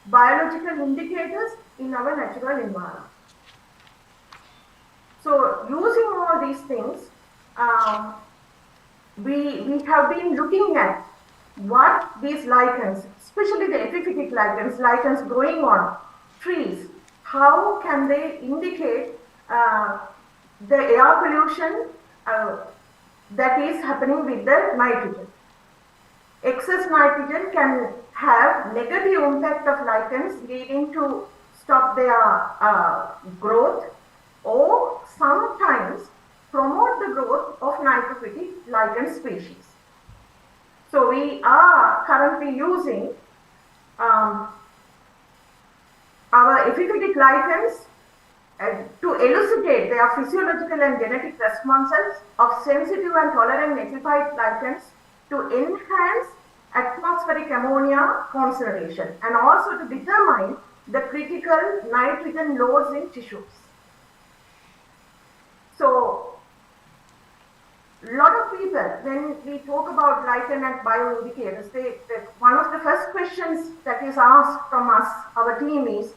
biological indicators in our natural environment. So using all these things, we have been looking at what these lichens, especially the epiphytic lichens growing on trees, how can they indicate the air pollution that is happening with the nitrogen. Excess nitrogen can have negative impact of lichens, leading to stop their growth, or sometimes promote the growth of nitrophytic lichen species. So we are currently using our epiphytic lichens to elucidate their physiological and genetic responses of sensitive and tolerant epiphyte lichens to enhance atmospheric ammonia concentration and also to determine the critical nitrogen loads in tissues. So, a lot of people, when we talk about lichen and bioindicators, one of the first questions that is asked from us, our team is,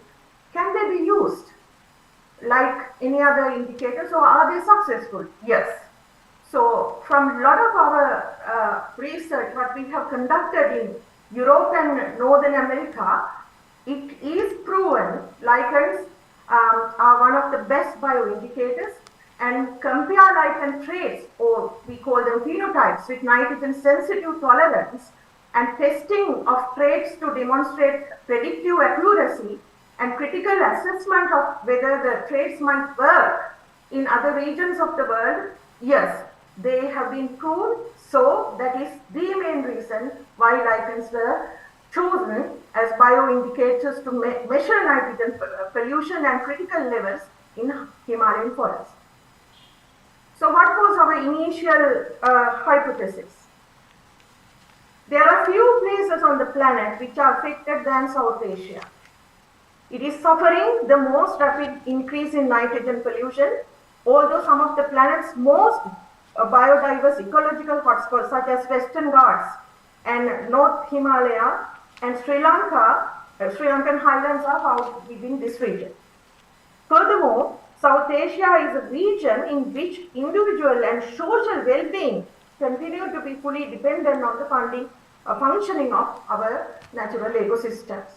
can they be used like any other indicators, or are they successful? Yes. So from a lot of our research, what we have conducted in Europe and Northern America, it is proven lichens are one of the best bioindicators, and compare lichen traits, or we call them phenotypes, with nitrogen sensitive tolerance and testing of traits to demonstrate predictive accuracy and critical assessment of whether the traits might work in other regions of the world. Yes, they have been proved, so that is the main reason why lichens were chosen as bioindicators to measure nitrogen pollution and critical levels in Himalayan forests. So what was our initial hypothesis? There are few places on the planet which are affected than South Asia. It is suffering the most rapid increase in nitrogen pollution, although some of the planet's most biodiverse ecological hotspots such as Western Ghats and North Himalaya and Sri Lanka, Sri Lankan highlands are found within this region. Furthermore, South Asia is a region in which individual and social well-being continue to be fully dependent on the functioning of our natural ecosystems.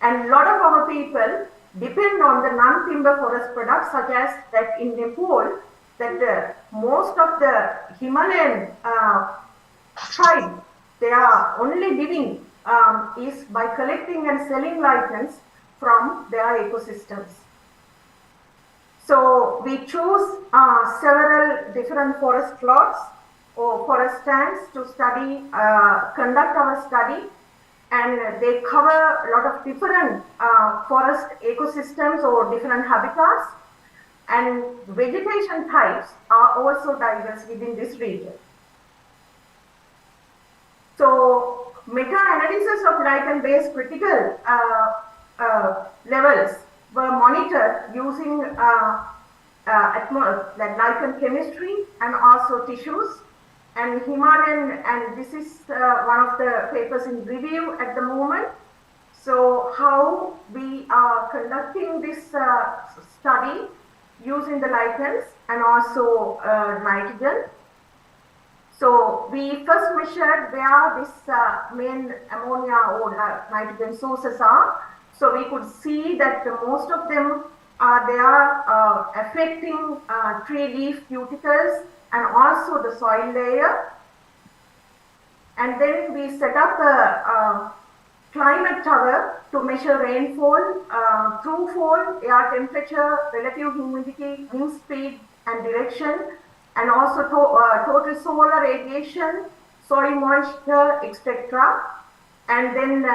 And a lot of our people depend on the non-timber forest products, such as that in Nepal, that most of the Himalayan tribes, they are only living is by collecting and selling lichens from their ecosystems. So we choose several different forest plots or forest stands to study, conduct our study, and they cover a lot of different forest ecosystems or different habitats, and vegetation types are also diverse within this region. So meta-analysis of lichen-based critical levels were monitored using lichen chemistry and also tissues. And Himalayan, and this is one of the papers in review at the moment. So how we are conducting this study using the lichens and also nitrogen. So we first measured where this main ammonia or nitrogen sources are. So we could see that most of them are affecting tree leaf cuticles and also the soil layer. And then we set up a climate tower to measure rainfall, true fall, air temperature, relative humidity, wind speed and direction, and also total solar radiation, soil moisture, etc. And then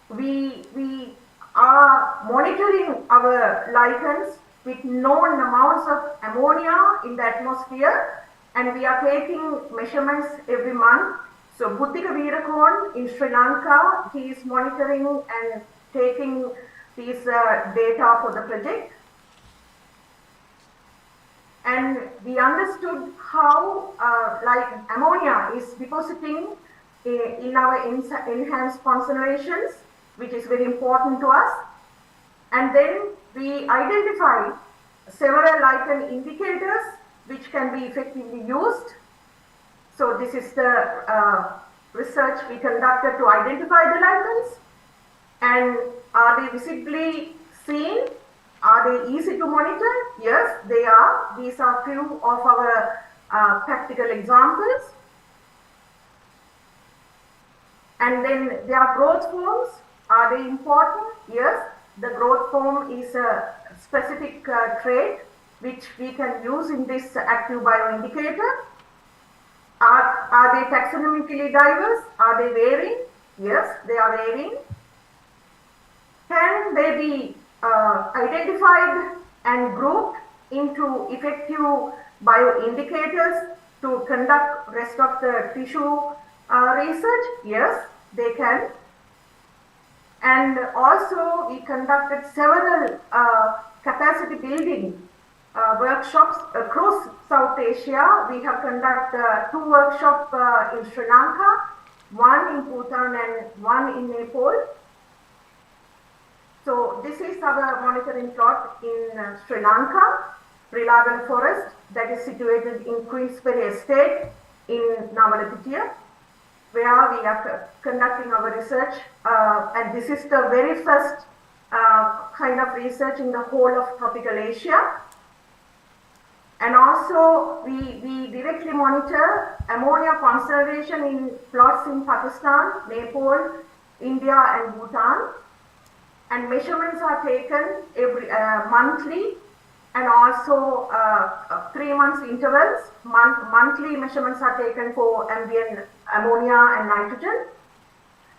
we are monitoring our lichens with known amounts of ammonia in the atmosphere, and we are taking measurements every month. So Buddhika Veerakon in Sri Lanka, he is monitoring and taking these data for the project. And we understood how ammonia is depositing in our enhanced concentrations, which is very important to us. And then we identified several lichen indicators which can be effectively used. So this is the research we conducted to identify the lichens. And are they visibly seen? Are they easy to monitor? Yes, they are. These are few of our practical examples. And then their growth forms, are they important? Yes, the growth form is a specific trait which we can use in this active bioindicator. Are they taxonomically diverse? Are they varying? Yes, they are varying. Can they be identified and grouped into effective bioindicators to conduct rest of the tissue research? Yes, they can. And also we conducted several capacity building workshops across South Asia. We have conducted 2 workshops in Sri Lanka, 1 in Bhutan and 1 in Nepal. So this is our monitoring plot in Sri Lanka, reliable forest that is situated in Queensberry Estate in Navalapitiya, where we are conducting our research, and this is the very first kind of research in the whole of tropical Asia. And also we directly monitor ammonia conservation in plots in Pakistan, Nepal, India and Bhutan. And measurements are taken every monthly and also 3 months intervals. Monthly measurements are taken for ambient ammonia and nitrogen.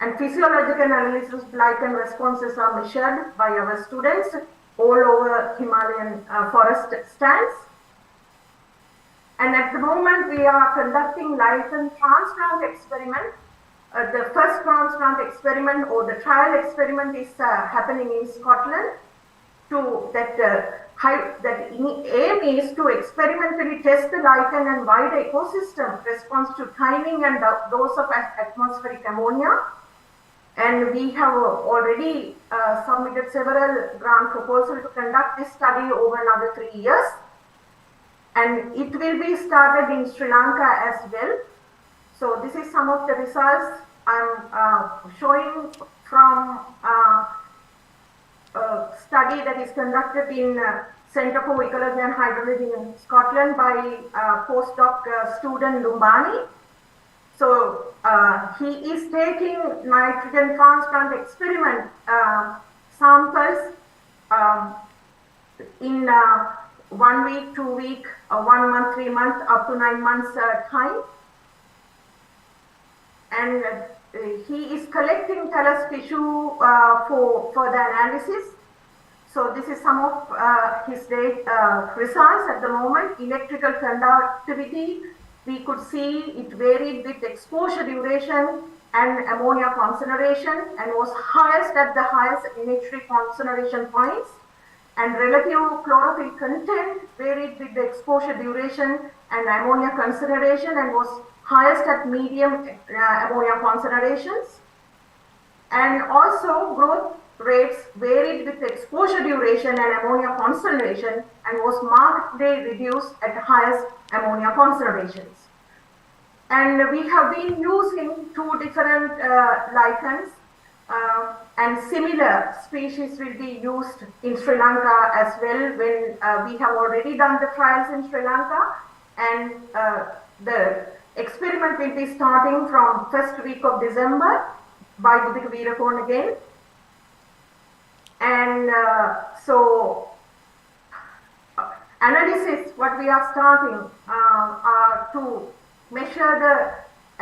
And physiological analysis lichen responses are measured by our students all over Himalayan forest stands. And at the moment we are conducting lichen transplant experiment. The first transplant experiment or the trial experiment is happening in Scotland. That aim is to experimentally test the lichen and wider ecosystem response to timing and dose of atmospheric ammonia. And we have already submitted several grant proposals to conduct this study over another 3 years. And it will be started in Sri Lanka as well. So this is some of the results I'm showing from a study that is conducted in Centre for Ecology and Hydrology in Scotland by postdoc student Lumbani. So he is taking nitrogen transplant experiment samples in 1 week, 2 week, 1 month, 3 months, up to 9 months time. And he is collecting thallus tissue for the analysis. So this is some of his results at the moment. Electrical conductivity, we could see it varied with exposure duration and ammonia concentration and was highest at the highest NH3 concentration points. And relative chlorophyll content varied with the exposure duration and ammonia concentration and was highest at medium ammonia concentrations. And also growth rates varied with exposure duration and ammonia concentration and was markedly reduced at highest ammonia concentrations. And we have been using 2 different lichens and similar species will be used in Sri Lanka as well when we have already done the trials in Sri Lanka, and the experiment will be starting from first week of December by Buddhika Veerakon again. And so analysis, what we are starting are to measure the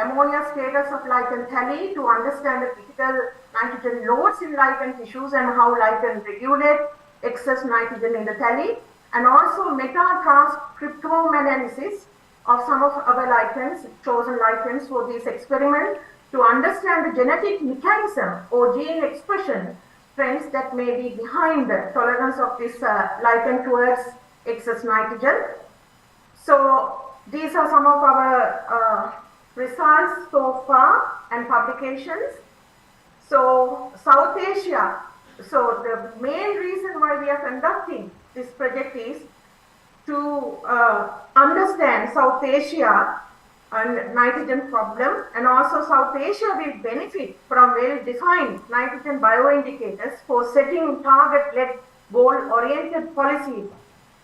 ammonia status of lichen thalli to understand the critical nitrogen loads in lichen tissues and how lichen regulate excess nitrogen in the thalli, and also meta-transcriptome analysis of some of our lichens, chosen lichens for this experiment to understand the genetic mechanism or gene expression trends that may be behind the tolerance of this lichen towards excess nitrogen. So these are some of our results so far and publications. So South Asia, so the main reason why we are conducting this project is to understand South Asia and nitrogen problem, and also South Asia will benefit from well-defined nitrogen bioindicators for setting target-led goal-oriented policies.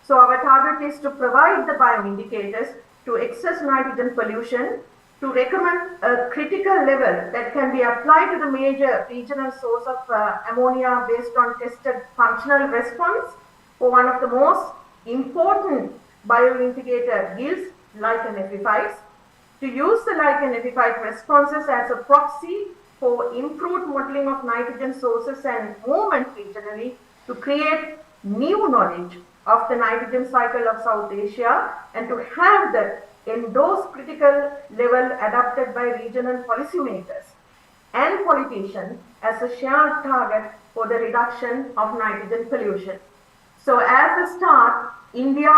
So our target is to provide the bioindicators to excess nitrogen pollution, to recommend a critical level that can be applied to the major regional source of ammonia based on tested functional response for one of the most important bioindicator yields, lichen epiphytes, to use the lichen epiphyte responses as a proxy for improved modeling of nitrogen sources and movement regionally to create new knowledge of the nitrogen cycle of South Asia, and to have that in those critical level adopted by regional policymakers and politicians as a shared target for the reduction of nitrogen pollution. So as a start, India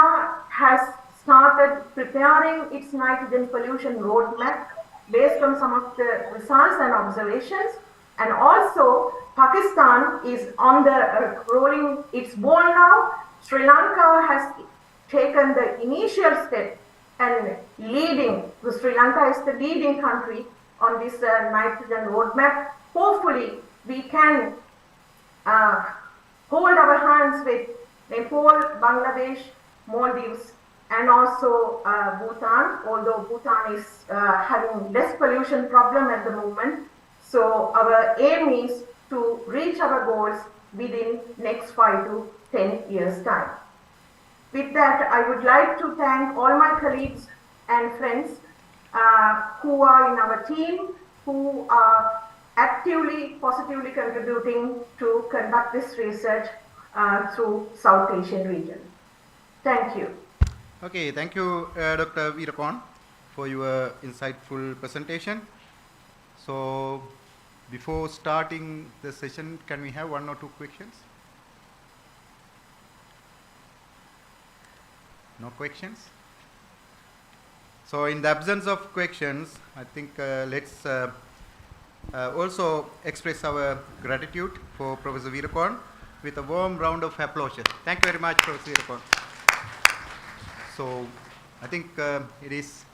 has started preparing its nitrogen pollution roadmap based on some of the results and observations. And also, Pakistan is on the rolling its ball now. Sri Lanka has taken the initial step and leading. Sri Lanka is the leading country on this nitrogen roadmap. Hopefully, we can hold our hands with Nepal, Bangladesh, Maldives, and also Bhutan, although Bhutan is having less pollution problem at the moment. So our aim is to reach our goals within next 5 to 10 years time. With that, I would like to thank all my colleagues and friends who are in our team, who are actively, positively contributing to conduct this research through South Asian region. Thank you. Okay, thank you, Dr. Veerapan, for your insightful presentation. So, before starting the session, can we have 1 or 2 questions? No questions? So, in the absence of questions, I think let's also express our gratitude for Professor Veerapan with a warm round of applause. Thank you very much, Professor Veerapan. So, I think it is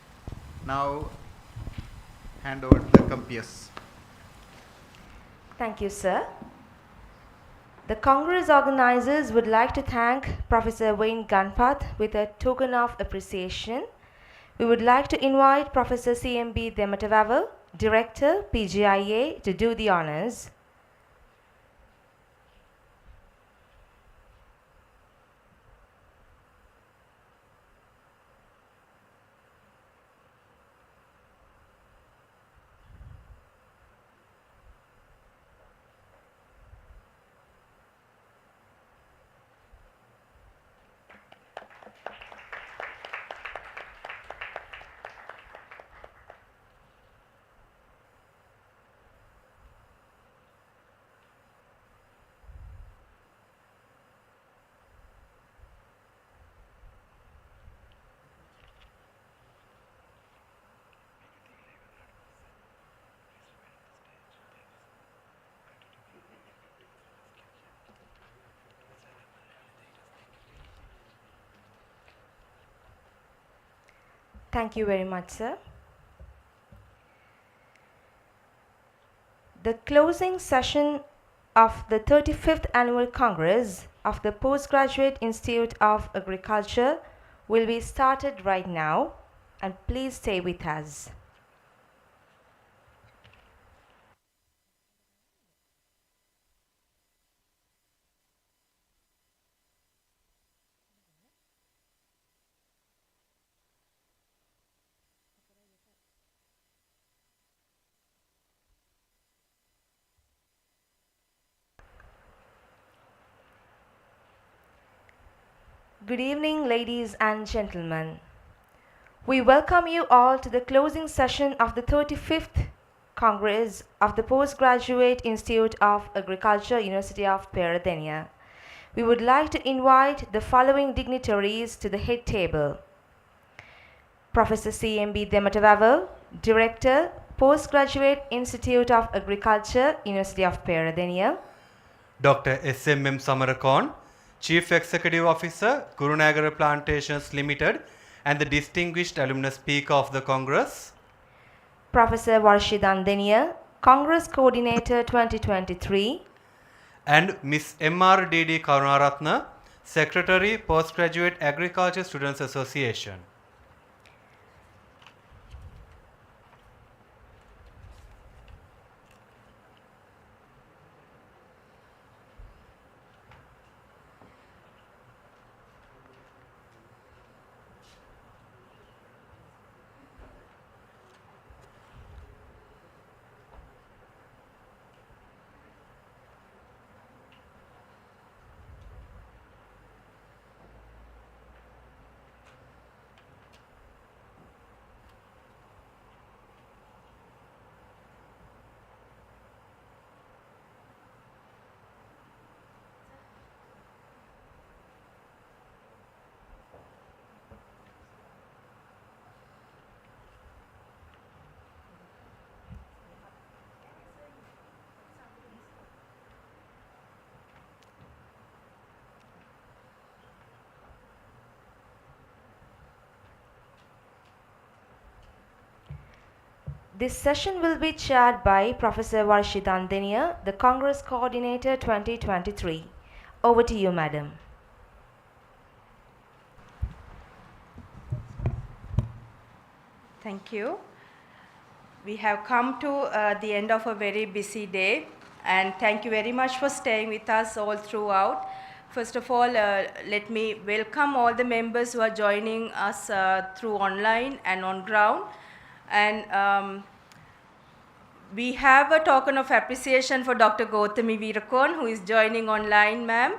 now hand over to the compeers. Thank you, sir. The Congress organizers would like to thank Professor Wayne Gunpath with a token of appreciation. We would like to invite Professor CMB Dematavavu, Director, PGIA, to do the honors. Thank you very much, sir. The closing session of the 35th Annual Congress of the Postgraduate Institute of Agriculture will be started right now, and please stay with us. Good evening, ladies and gentlemen. We welcome you all to the closing session of the 35th Congress of the Postgraduate Institute of Agriculture, University of Peradeniya. We would like to invite the following dignitaries to the head table. Professor CMB Dematavavu, Director, Postgraduate Institute of Agriculture, University of Peradeniya. Dr. SMM Samarakon, Chief Executive Officer, Gurunagara Plantations Limited, and the distinguished alumnus speaker of the Congress. Professor Varshidandaniya, Congress Coordinator 2023. And Ms. MRDD Karunaratna, Secretary, Postgraduate Agriculture Students Association. This session will be chaired by Professor Varshitan Denia, the Congress Coordinator 2023. Over to you, Madam. Thank you. We have come to the end of a very busy day, and thank you very much for staying with us all throughout. First of all, let me welcome all the members who are joining us through online and on ground. And we have a token of appreciation for Dr. Gautami Veerakon, who is joining online, ma'am.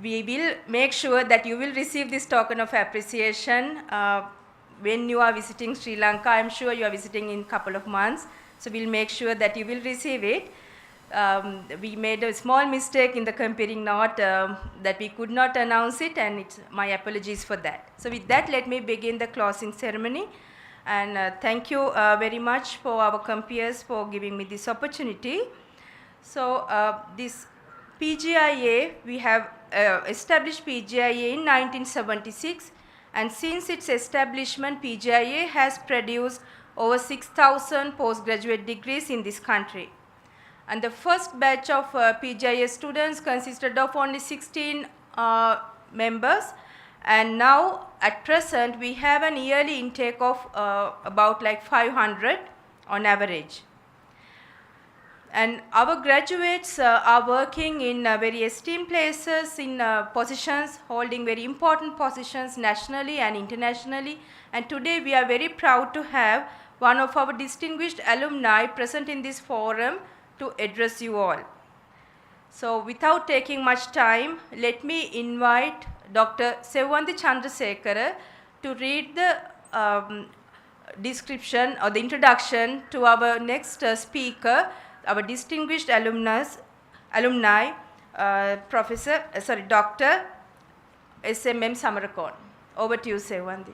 We will make sure that you will receive this token of appreciation when you are visiting Sri Lanka. I'm sure you are visiting in a couple of months, so we'll make sure that you will receive it. We made a small mistake in the comparing note that we could not announce it, and my apologies for that. So with that, let me begin the closing ceremony. And thank you very much for our compeers for giving me this opportunity. So this PGIA, we have established PGIA in 1976, and since its establishment, PGIA has produced over 6,000 postgraduate degrees in this country. And the first batch of PGIA students consisted of only 16 members, and now at present we have an yearly intake of about like 500 on average. And our graduates are working in very esteemed places, in positions, holding very important positions nationally and internationally. And today we are very proud to have one of our distinguished alumni present in this forum to address you all. So without taking much time, let me invite Dr. Sevandi Chandrasekhara to read the description or the introduction to our next speaker, our distinguished alumni, Dr. SMM Samarakon. Over to you, Sevandi.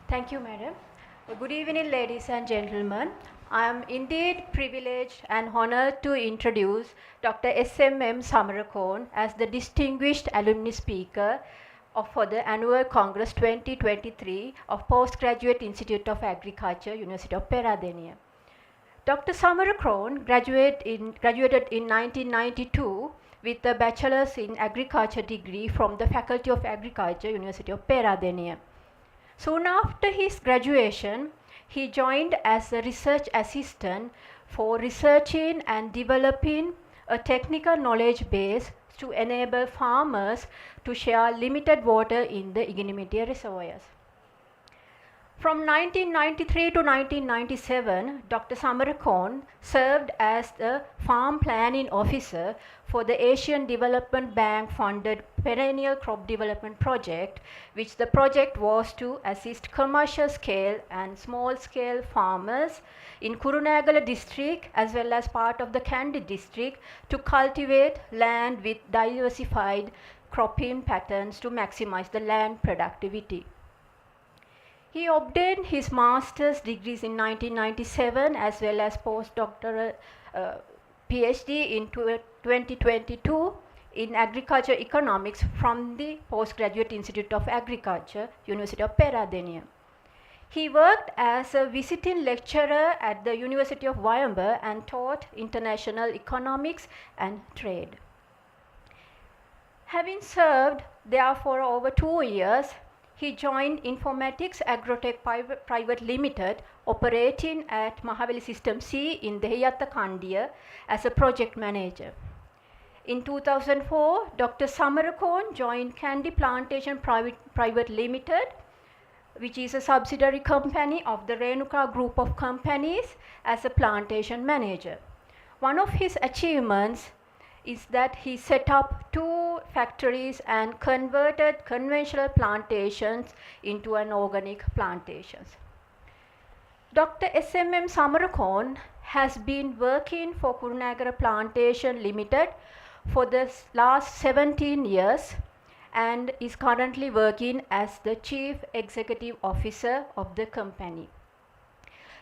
Thank you, Madam. Good evening, ladies and gentlemen. I am indeed privileged and honored to introduce Dr. SMM Samarakon as the Distinguished Alumni Speaker for the Annual Congress 2023 of Postgraduate Institute of Agriculture, University of Peradeniya. Dr. Samarakon graduated in 1992 with a Bachelor's in Agriculture degree from the Faculty of Agriculture, University of Peradeniya. Soon after his graduation, he joined as a research assistant for researching and developing a technical knowledge base to enable farmers to share limited water in the Iginimitya reservoirs. From 1993 to 1997, Dr. Samarakon served as the Farm Planning Officer for the Asian Development Bank funded Perennial Crop Development Project, which the project was to assist commercial scale and small scale farmers in Kurunegala district as well as part of the Kandy district to cultivate land with diversified cropping patterns to maximize the land productivity. He obtained his master's degrees in 1997 as well as postdoctoral PhD in 2022 in agriculture economics from the Postgraduate Institute of Agriculture, University of Peradeniya. He worked as a visiting lecturer at the University of Wayamba and taught international economics and trade. Having served there for over 2 years, he joined Informatics Agrotech Private Limited, operating at Mahaveli System C in Dehiyatta Kandiya as a project manager. In 2004, Dr. Samarakon joined Candy Plantation Private Limited, which is a subsidiary company of the Renuka Group of Companies, as a plantation manager. One of his achievements is that he set up 2 factories and converted conventional plantations into an organic plantations. Dr. SMM Samarakon has been working for Kurunegala Plantation Limited for the last 17 years and is currently working as the Chief Executive Officer of the company.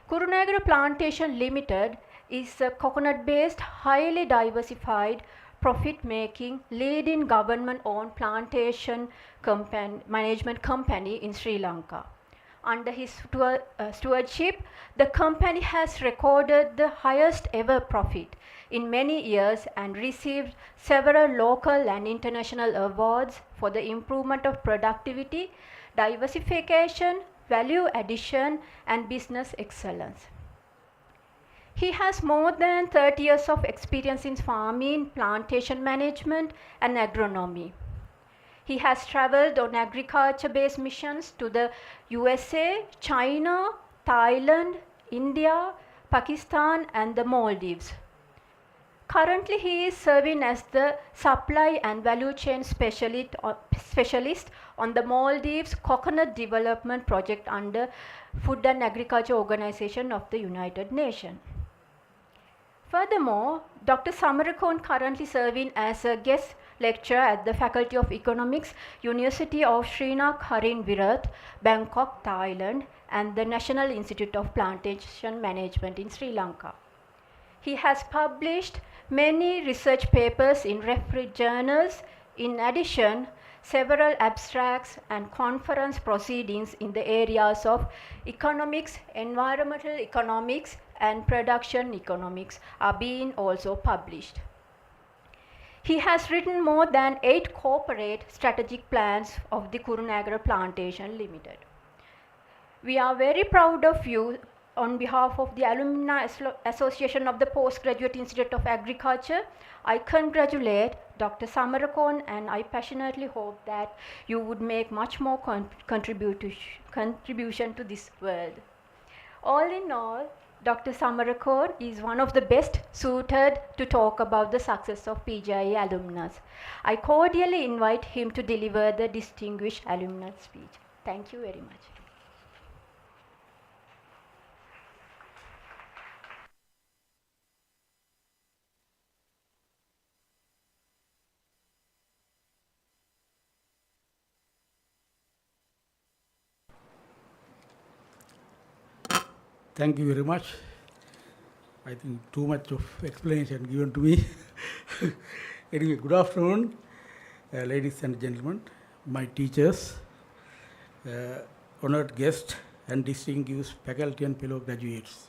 Kurunegala Plantation Limited is a coconut-based, highly diversified, profit-making, leading government-owned plantation management company in Sri Lanka. Under his stewardship, the company has recorded the highest ever profit in many years and received several local and international awards for the improvement of productivity, diversification, value addition, and business excellence. He has more than 30 years of experience in farming, plantation management, and agronomy. He has traveled on agriculture-based missions to the USA, China, Thailand, India, Pakistan, and the Maldives. Currently, he is serving as the supply and value chain specialist on the Maldives Coconut Development Project under Food and Agriculture Organization of the United Nations. Furthermore, Dr. Samarakon currently serving as a guest lecturer at the Faculty of Economics, University of Srinath Harin Virat, Bangkok, Thailand, and the National Institute of Plantation Management in Sri Lanka. He has published many research papers in refereed journals. In addition, several abstracts and conference proceedings in the areas of economics, environmental economics, and production economics are being also published. He has written more than 8 corporate strategic plans of the Kurunegala Plantation Limited. We are very proud of you. On behalf of the Alumni Association of the Postgraduate Institute of Agriculture, I congratulate Dr. Samarakon, and I passionately hope that you would make much more contribution to this world. All in all, Dr. Samarakon is one of the best suited to talk about the success of PGIA alumnus. I cordially invite him to deliver the distinguished alumnus speech. Thank you very much. Thank you very much. I think too much of explanation given to me. Anyway, good afternoon, ladies and gentlemen, my teachers, honored guests, and distinguished faculty and fellow graduates.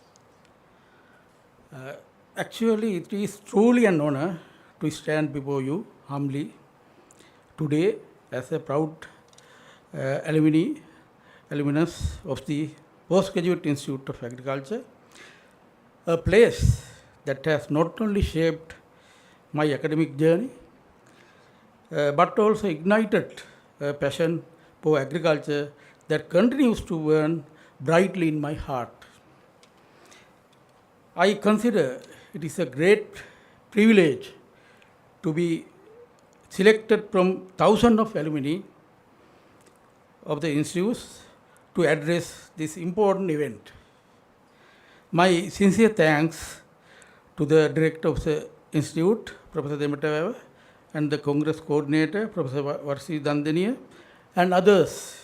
Actually, it is truly an honor to stand before you humbly today as a proud alumnus of the Postgraduate Institute of Agriculture, a place that has not only shaped my academic journey, but also ignited a passion for agriculture that continues to burn brightly in my heart. I consider it is a great privilege to be selected from thousands of alumni of the institutes to address this important event. My sincere thanks to the director of the institute, Professor Demetavava, and the Congress coordinator, Professor Varsi Dandaniya, and others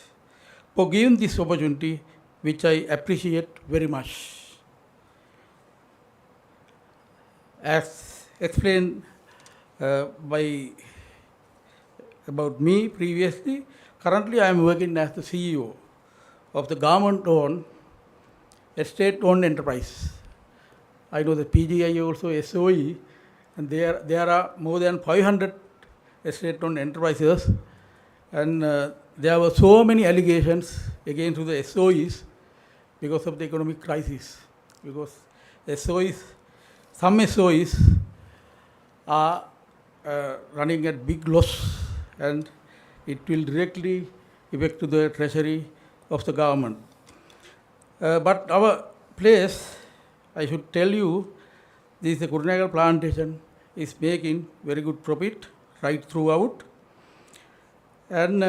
for giving this opportunity, which I appreciate very much. As explained about me previously, currently I am working as the CEO of the government-owned, state-owned enterprise. I know the PGIA also SOE, and there are more than 500 state-owned enterprises, and there were so many allegations against the SOEs because of the economic crisis. Because some SOEs are running at big loss, and it will directly affect to the treasury of the government. But our place, I should tell you, this Kurunegala Plantation is making very good profit right throughout, and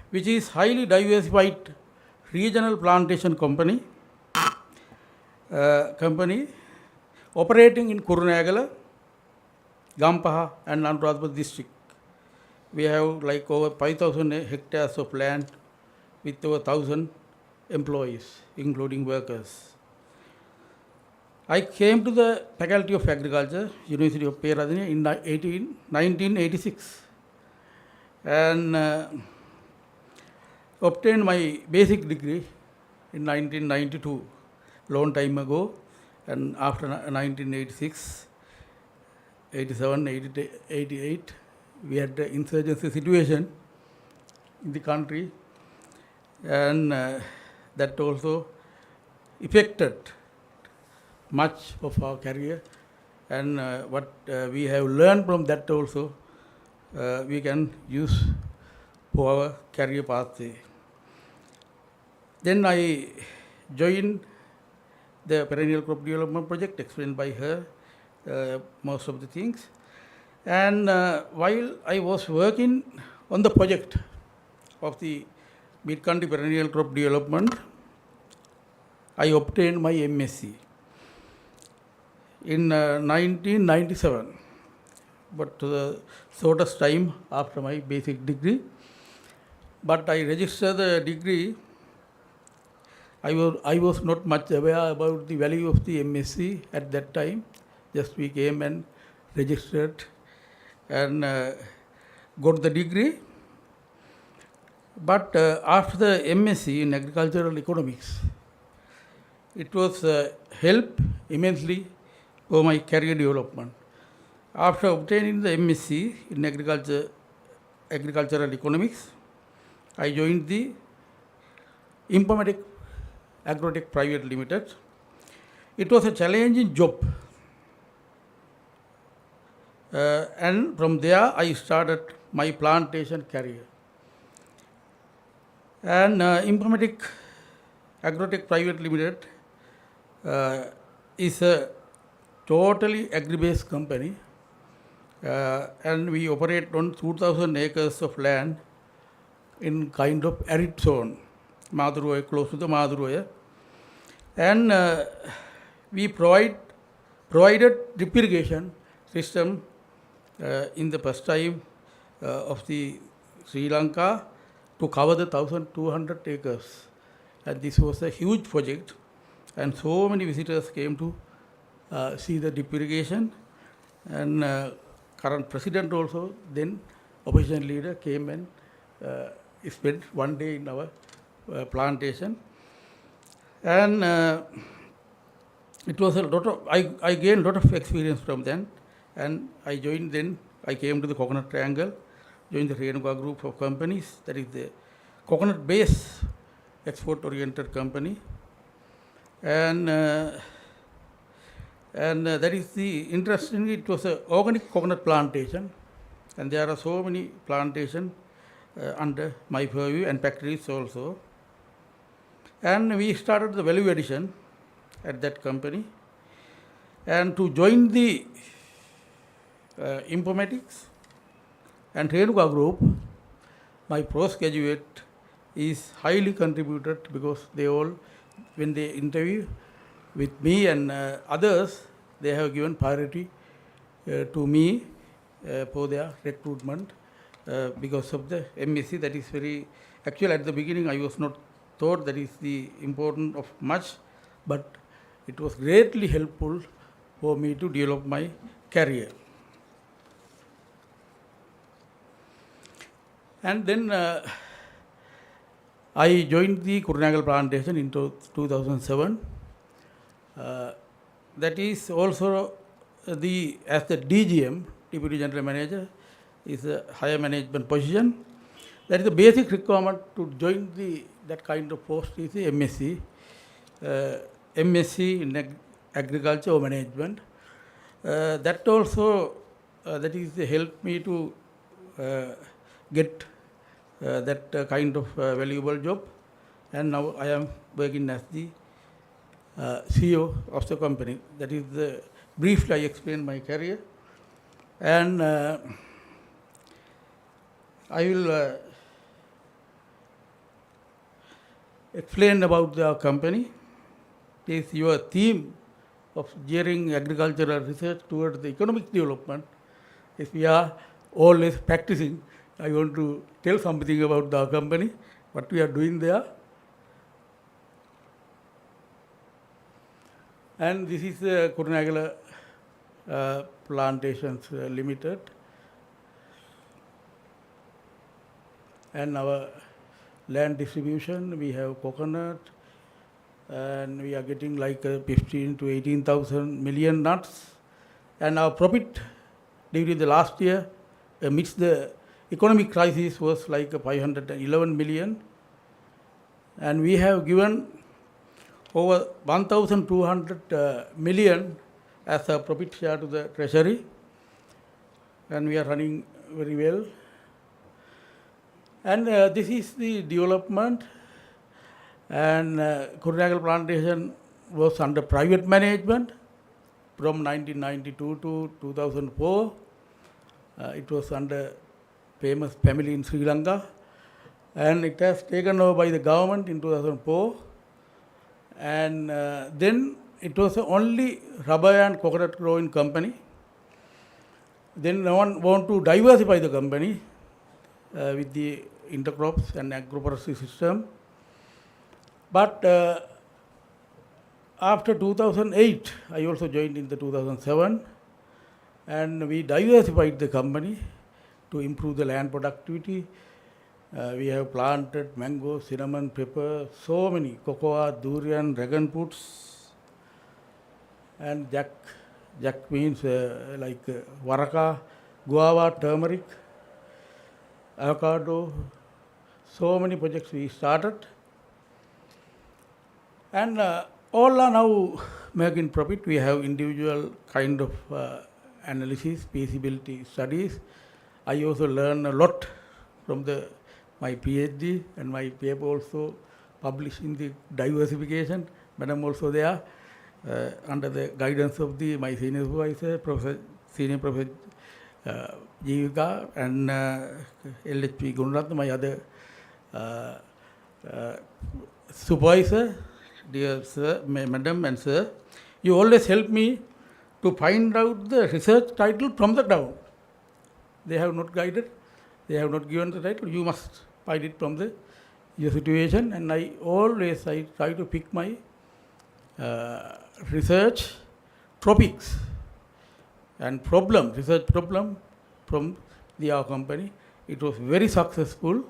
which is highly diversified regional plantation company operating in Kurunegala, Gampaha, and Anuradhapura district. We have like over 5,000 hectares of land with over 1,000 employees, including workers. I came to the Faculty of Agriculture, University of Peradeniya in 1986 and obtained my basic degree in 1992, long time ago, and after 1986, 87, 88, we had the insurgency situation in the country, and that also affected much of our career, and what we have learned from that also we can use for our career pathway. Then I joined the perennial crop development project, explained by her most of the things. And while I was working on the project of the mid-country perennial crop development, I obtained my MSc in 1997, but to the shortest time after my basic degree. But I registered the degree. I was not much aware about the value of the MSc at that time. Just we came and registered and got the degree. But after the MSc in agricultural economics, it was helped immensely for my career development. After obtaining the MSc in agricultural economics, I joined the Informatic Agrotech Private Limited. It was a challenging job, and from there I started my plantation career. And Informatic Agrotech Private Limited is a totally agri-based company, and we operate on 2,000 acres of land in kind of arid zone, Maduroya, close to the Maduroya. And we provided drip irrigation system in the first time of the Sri Lanka to cover the 1,200 acres. And this was a huge project, and so many visitors came to see the drip irrigation. And current president also, then opposition leader, came and spent one day in our plantation. And it was a lot of, I gained a lot of experience from then, and I joined then, I came to the Coconut Triangle, joined the Renuka group of companies, that is the coconut-based export-oriented company. And that is the interesting, it was an organic coconut plantation, and there are so many plantations under my purview and factories also. And we started the value addition at that company. And to join the informatics and Renuka group, my postgraduate is highly contributed, because they all, when they interview with me and others, they have given priority to me for their recruitment because of the MSc. That is very, actually at the beginning I was not thought that is the important of much, but it was greatly helpful for me to develop my career. And then I joined the Kurunagal plantation in 2007. That is also as the DGM, Deputy General Manager, is a higher management position. That is the basic requirement to join that kind of post is the MSc. MSc in agriculture or management. That also that is helped me to get that kind of valuable job, and now I am working as the CEO of the company. That is briefly I explained my career, and I will explain about the company. This is your theme of gearing agricultural research towards the economic development. If we are always practicing, I want to tell something about the company, what we are doing there. And this is Kurunagala Plantations Limited. And our land distribution, we have coconut, and we are getting like 15 to 18,000 million nuts. And our profit during the last year, amidst the economic crisis, was like 511 million. And we have given over 1,200 million as a profit share to the treasury, and we are running very well. And this is the development. And Kurunagala Plantation was under private management from 1992 to 2004. It was under famous family in Sri Lanka, and it has taken over by the government in 2004. And then it was the only rubber and coconut growing company. Then no one want to diversify the company with the intercrops and agroforestry system. But after 2008, I also joined in the 2007, and we diversified the company to improve the land productivity. We have planted mango, cinnamon, pepper, so many, cocoa, durian, dragon fruits, and jack means like waraka, guava, turmeric, avocado, so many projects we started. And all are now making profit. We have individual kind of analysis, feasibility studies. I also learn a lot from my PhD, and my paper also published in the diversification. Madam also there, under the guidance of my senior supervisor, Senior Professor Jivika, and LHP Gunaratna, my other supervisor. Dear sir, madam and sir, you always help me to find out the research title from the ground. They have not guided, they have not given the title. You must find it from your situation, and I try to pick my research topics and research problem from our company. It was very successful,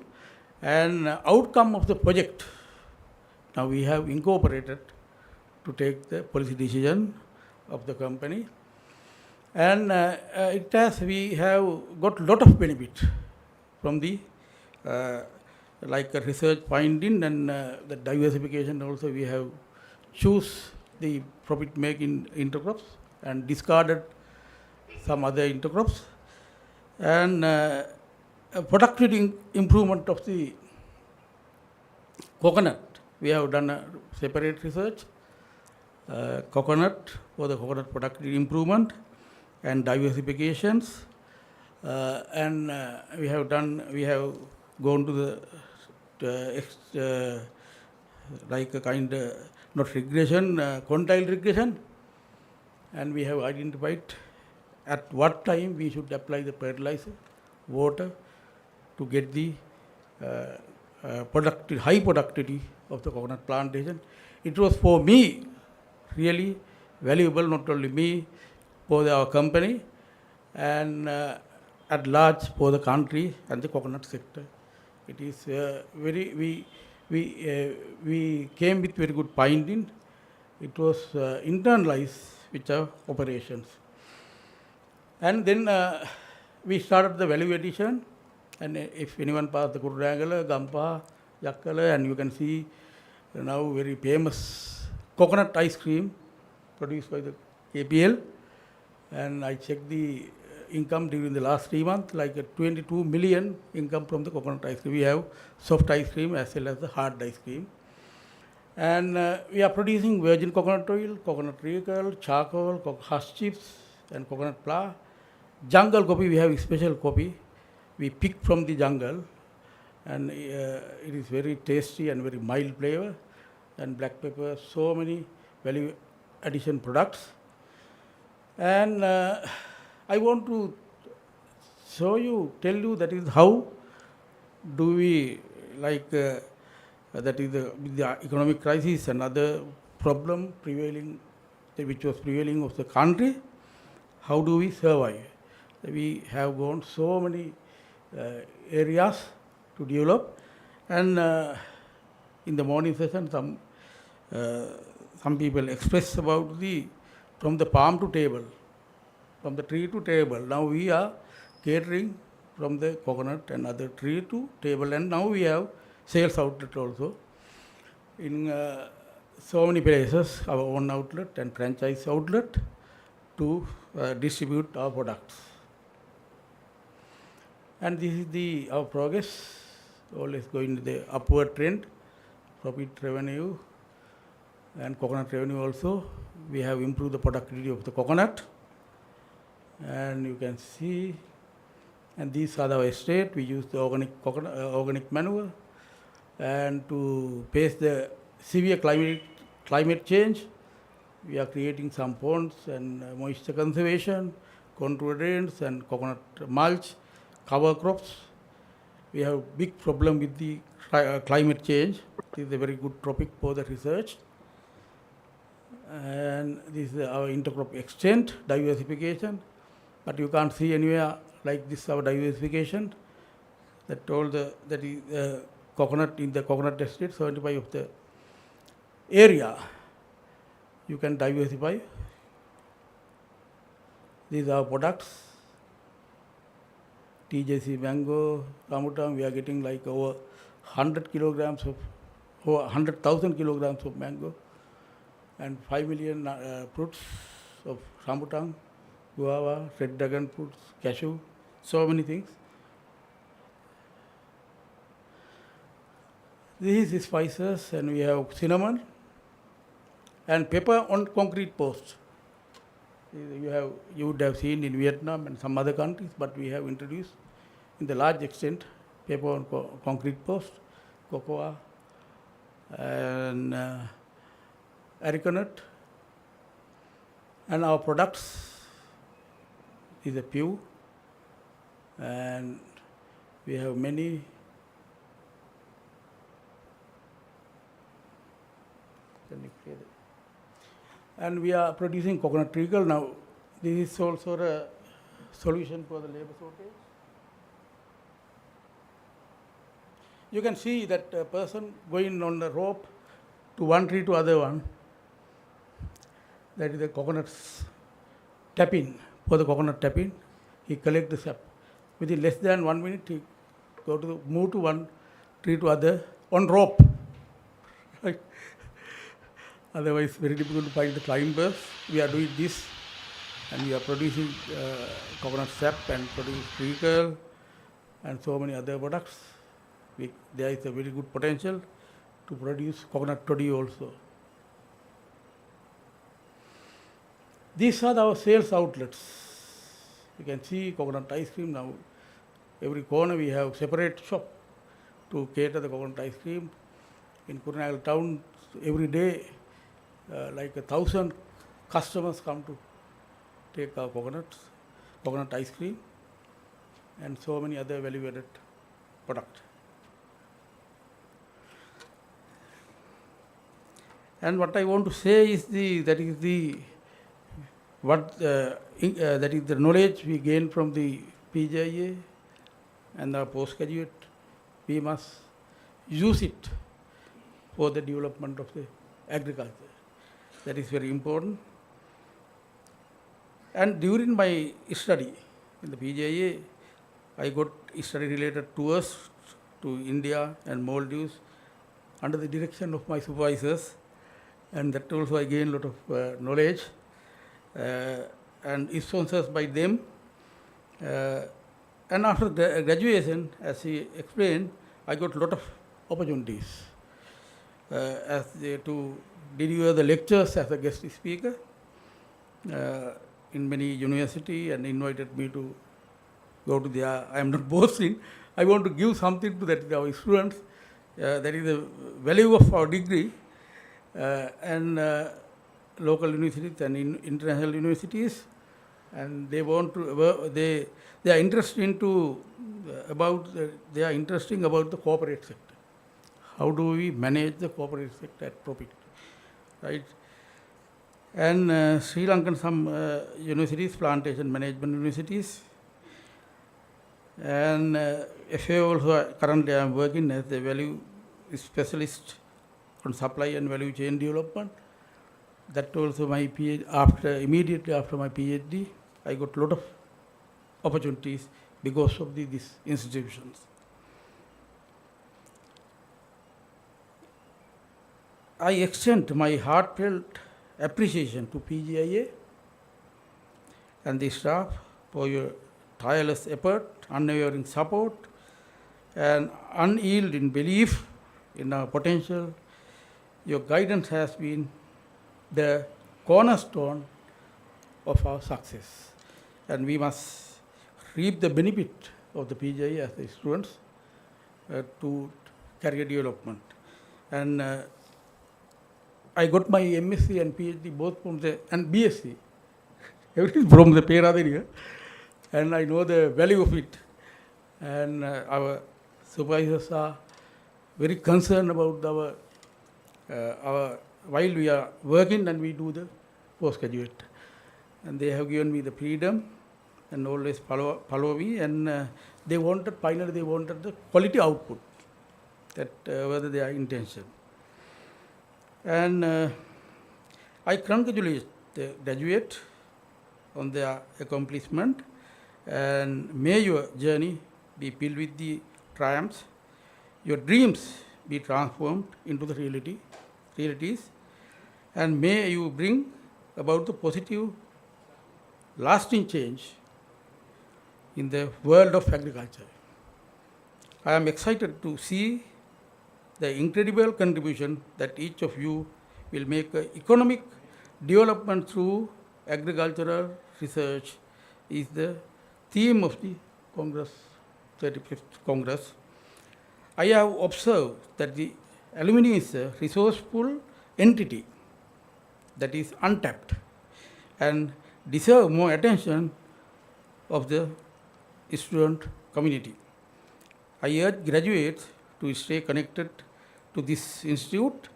and outcome of the project, now we have incorporated to take the policy decision of the company. And we have got lot of benefit from the like research finding, and the diversification also. We have choose the profit making intercrops and discarded some other intercrops, and productivity improvement of the coconut. We have done a separate research, coconut, for the coconut productivity improvement and diversifications, and we have gone to the like a kind of not regression, quantile regression, and we have identified at what time we should apply the fertilizer, water, to get the high productivity of the coconut plantation. It was for me really valuable, not only me, for our company, and at large for the country and the coconut sector. It is we came with very good finding. It was internalized with our operations, and then we started the value addition. And if anyone passed the Kurunagala, Gampa, Yakkala, and you can see now very famous coconut ice cream produced by the KPL. And I checked the income during the last 3 months, like 22 million income from the coconut ice cream. We have soft ice cream as well as the hard ice cream. And we are producing virgin coconut oil, coconut treacle, charcoal, husk chips, and coconut flour. Jungle coffee, we have special coffee. We pick from the jungle, and it is very tasty and very mild flavor, and black pepper, so many value addition products. And I want to tell you that is how do we that is with the economic crisis and other problem prevailing which was prevailing of the country, how do we survive? We have gone so many areas to develop, and in the morning session, some people express about from the palm to table, from the tree to table. Now we are catering from the coconut and other tree to table, and now we have sales outlet also. In so many places, our own outlet and franchise outlet to distribute our products. And this is our progress, always going to the upward trend, profit revenue and coconut revenue also. We have improved the productivity of the coconut, and you can see, and these are our estate. We use the organic manure, and to face the severe climate change, we are creating some ponds and moisture conservation, contour drains and coconut mulch, cover crops. We have big problem with the climate change. This is a very good topic for the research. And this is our intercrop extent, diversification. But you can't see anywhere like this our diversification. That is coconut in the coconut estate, 75 of the area you can diversify. These are products. TJC mango, rambutan, we are getting like over 100,000 kilograms of mango, and 5 million fruits of rambutan, guava, red dragon fruits, cashew, so many things. This is spices, and we have cinnamon and pepper on concrete post. You would have seen in Vietnam and some other countries, but we have introduced in the large extent pepper on concrete post, cocoa, and areca nut. And our products is a few, and we have many. And we are producing coconut treacle now. This is also a solution for the labor shortage. You can see that a person going on the rope to one tree to other one. That is the coconut's tapping. For the coconut tapping, he collects the sap. Within less than 1 minute, he move to one tree to other on rope. Right? Otherwise, very difficult to find the climbers. We are doing this, and we are producing coconut sap and produce treacle and so many other products. There is a very good potential to produce coconut toddy also. These are our sales outlets. You can see coconut ice cream now. Every corner we have separate shop to cater the coconut ice cream. In Kurunegala town, every day, like 1,000 customers come to take our coconut ice cream, and so many other value-added products. And what I want to say is that is the knowledge we gain from the PGIA and the postgraduate. We must use it for the development of the agriculture. That is very important. And during my study in the PGIA, I got study-related tours to India and Maldives under the direction of my supervisors, and that also I gained a lot of knowledge and sponsors by them. And after graduation, as he explained, I got a lot of opportunities to deliver the lectures as a guest speaker in many universities, and invited me to go to there. I am not boasting. I want to give something to our students. That is the value of our degree, and local universities and international universities, and they want to they are interested about the corporate sector. How do we manage the corporate sector at profit, right? and Sri Lankan some universities, plantation management universities. And FA also currently I am working as a value specialist on supply and value chain development. That also my PhD, immediately after my PhD, I got a lot of opportunities because of these institutions. I extend my heartfelt appreciation to PGIA and the staff for your tireless effort, unwavering support, and unyielding belief in our potential. Your guidance has been the cornerstone of our success, and we must reap the benefit of the PGIA as the students to career development. And I got my MSc and PhD both from and BSc, everything from the Peradeniya, and I know the value of it. And our supervisors are very concerned about our while we are working and we do the postgraduate. And they have given me the freedom and always follow me, and finally they wanted the quality output, that whether their intention. And I congratulate the graduate on their accomplishment, and may your journey be filled with the triumphs, your dreams be transformed into the realities, and may you bring about the positive, lasting change in the world of agriculture. I am excited to see the incredible contribution that each of you will make economic development through agricultural research is the theme of the Congress, 35th Congress. I have observed that the alumni is a resourceful entity that is untapped and deserve more attention of the student community. I urge graduates to stay connected to this institute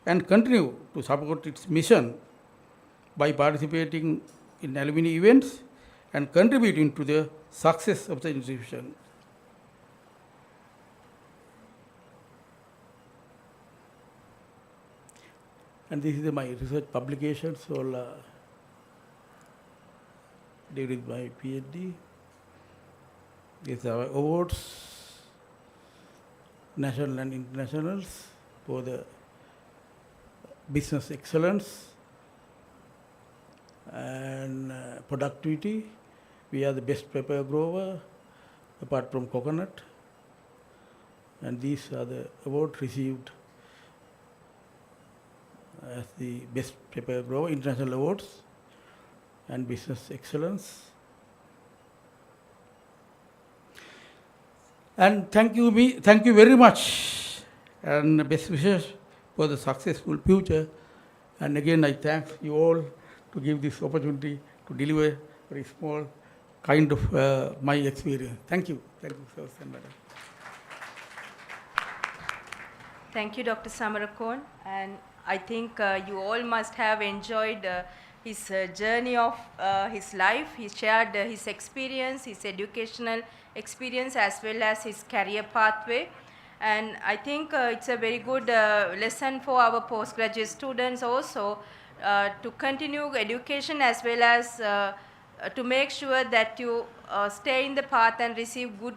and continue to support its mission by participating in alumni events and contributing to the success of the institution. And this is my research publications all during my PhD. These are awards, national and internationals, for the business excellence and productivity. We are the best pepper grower apart from coconut, and these are the awards received as the best pepper grower, international awards and business excellence. And thank you very much, and best wishes for the successful future. And again, I thank you all to give this opportunity to deliver very small kind of my experience. Thank you, sir and madam. Thank you, Dr. Samarakon. And I think you all must have enjoyed his journey of his life. He shared his experience, his educational experience, as well as his career pathway. And I think it's a very good lesson for our postgraduate students also to continue education, as well as to make sure that you stay in the path and receive good,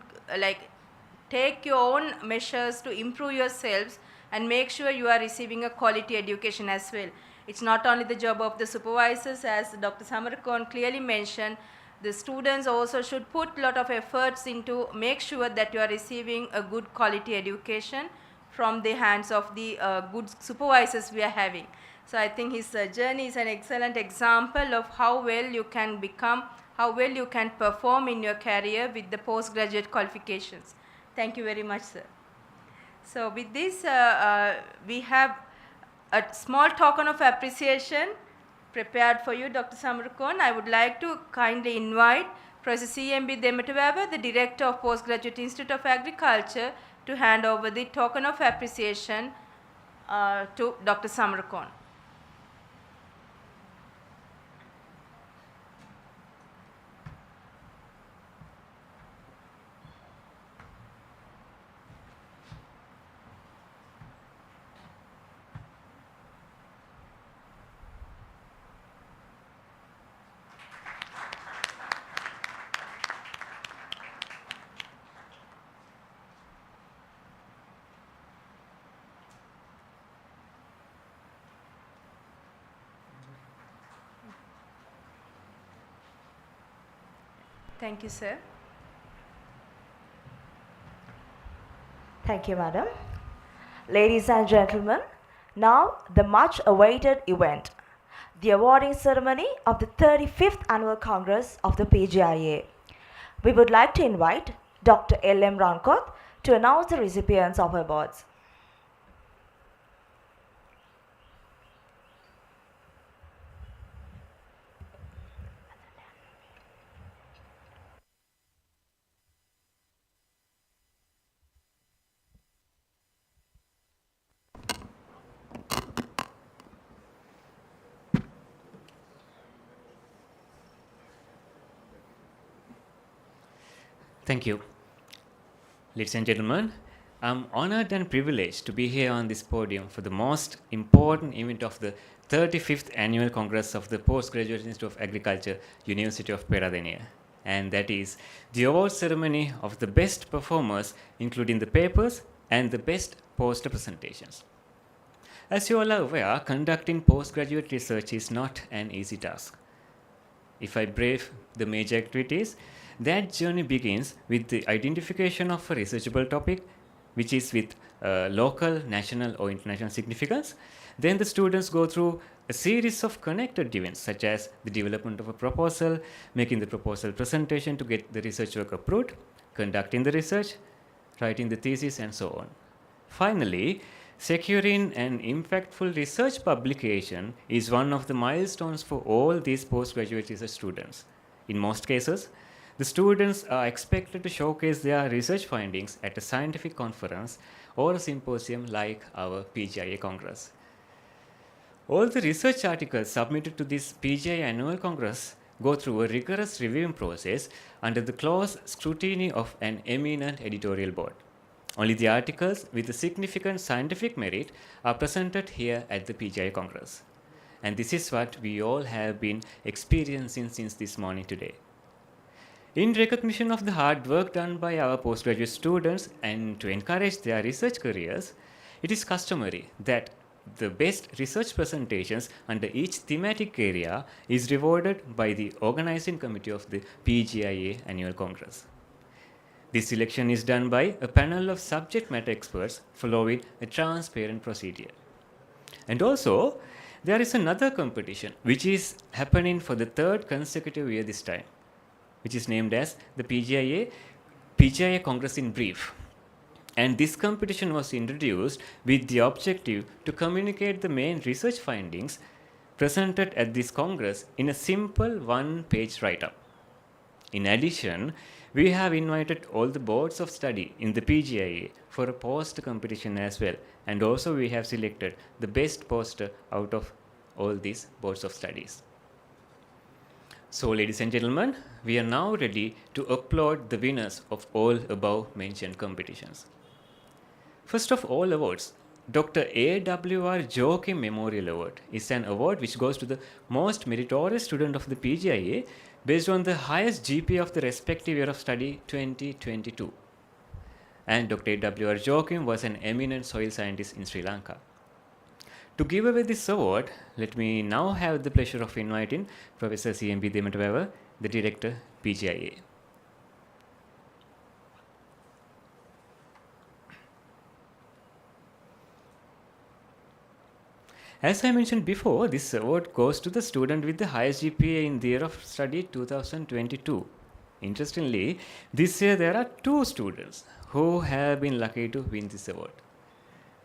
take your own measures to improve yourselves and make sure you are receiving a quality education as well. It's not only the job of the supervisors, as Dr. Samarakon clearly mentioned, the students also should put a lot of efforts into make sure that you are receiving a good quality education from the hands of the good supervisors we are having. So I think his journey is an excellent example of how well you can become, how well you can perform in your career with the postgraduate qualifications. Thank you very much, sir. So with this, we have a small token of appreciation prepared for you, Dr. Samarakon. I would like to kindly invite Professor C.M.B. Demetavava, the Director of Postgraduate Institute of Agriculture, to hand over the token of appreciation to Dr. Samarakon. Thank you, sir. Thank you, madam. Ladies and gentlemen, now the much awaited event, the awarding ceremony of the 35th Annual Congress of the PGIA. We would like to invite Dr. L.M. Rankoth to announce the recipients of awards. Thank you. Ladies and gentlemen, I'm honored and privileged to be here on this podium for the most important event of the 35th Annual Congress of the Postgraduate Institute of Agriculture, University of Peradeniya. And that is the award ceremony of the best performers, including the papers and the best poster presentations. As you all are aware, conducting postgraduate research is not an easy task. If I brief the major activities, that journey begins with the identification of a researchable topic, which is with local, national, or international significance. Then the students go through a series of connected events, such as the development of a proposal, making the proposal presentation to get the research work approved, conducting the research, writing the thesis, and so on. Finally, securing an impactful research publication is one of the milestones for all these postgraduate research students. In most cases, the students are expected to showcase their research findings at a scientific conference or a symposium like our PGIA Congress. All the research articles submitted to this PGIA Annual Congress go through a rigorous reviewing process under the close scrutiny of an eminent editorial board. Only the articles with a significant scientific merit are presented here at the PGIA Congress. And this is what we all have been experiencing since this morning today. In recognition of the hard work done by our postgraduate students and to encourage their research careers, it is customary that the best research presentations under each thematic area is rewarded by the organizing committee of the PGIA Annual Congress. This selection is done by a panel of subject matter experts following a transparent procedure. And also, there is another competition which is happening for the third consecutive year this time, which is named as the PGIA Congress in Brief. And this competition was introduced with the objective to communicate the main research findings presented at this Congress in a simple one-page write-up. In addition, we have invited all the boards of study in the PGIA for a poster competition as well. And also we have selected the best poster out of all these boards of studies. So, ladies and gentlemen, we are now ready to applaud the winners of all above mentioned competitions. First of all awards, Dr. A.W.R. Joachim Memorial Award is an award which goes to the most meritorious student of the PGIA based on the highest GPA of the respective year of study 2022. And Dr. A.W.R. Joachim was an eminent soil scientist in Sri Lanka. To give away this award, let me now have the pleasure of inviting Professor C.M.B. Dematawava, the Director, PGIA. As I mentioned before, this award goes to the student with the highest GPA in the year of study 2022. Interestingly, this year there are 2 students who have been lucky to win this award.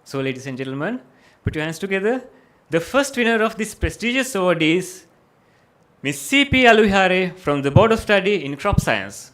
So, ladies and gentlemen, put your hands together. The first winner of this prestigious award is Ms. C.P. Aluhare from the Board of Study in Crop Science.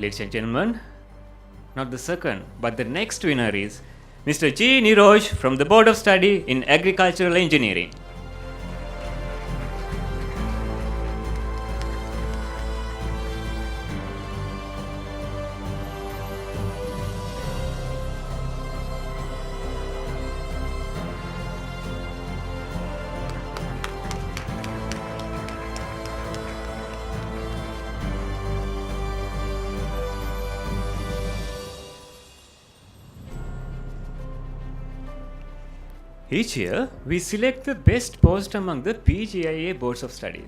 Ladies and gentlemen, not the second, but the next winner is Mr. G. Niroj from the Board of Study in Agricultural Engineering. Each year, we select the best post among the PGIA boards of study.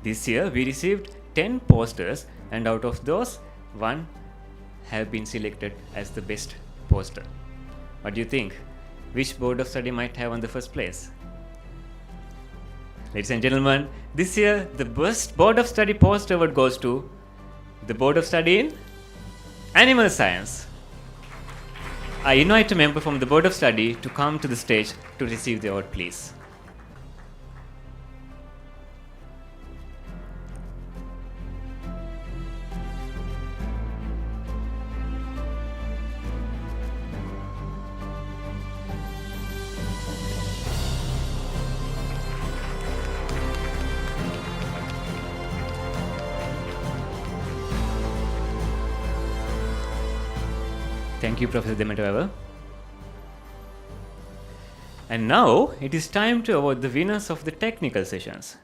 This year, we received 10 posters, and out of those, 1 have been selected as the best poster. What do you think? Which board of study might have won the first place? Ladies and gentlemen, this year, the best board of study poster award goes to the Board of Study in Animal Science. I invite a member from the Board of Study to come to the stage to receive the award, please. Thank you, Professor Demeter. And now it is time to award the winners of the technical sessions.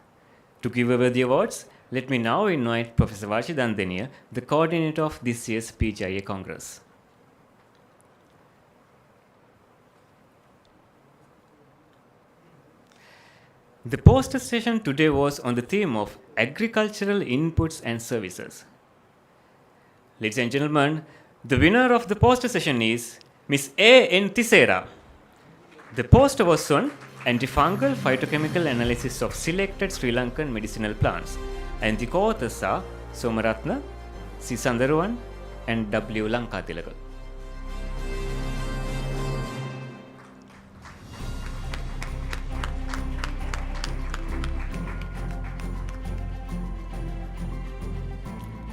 To give away the awards, let me now invite Professor Vashidandeniya, the coordinator of this year's PGIA Congress. The poster session today was on the theme of agricultural inputs and services. Ladies and gentlemen, the winner of the poster session is Ms. A. N. Tisera. The poster was on antifungal phytochemical analysis of selected Sri Lankan medicinal plants, and the co-authors are Somaratna, C. Sandaruwan, and W. Lankatilaka.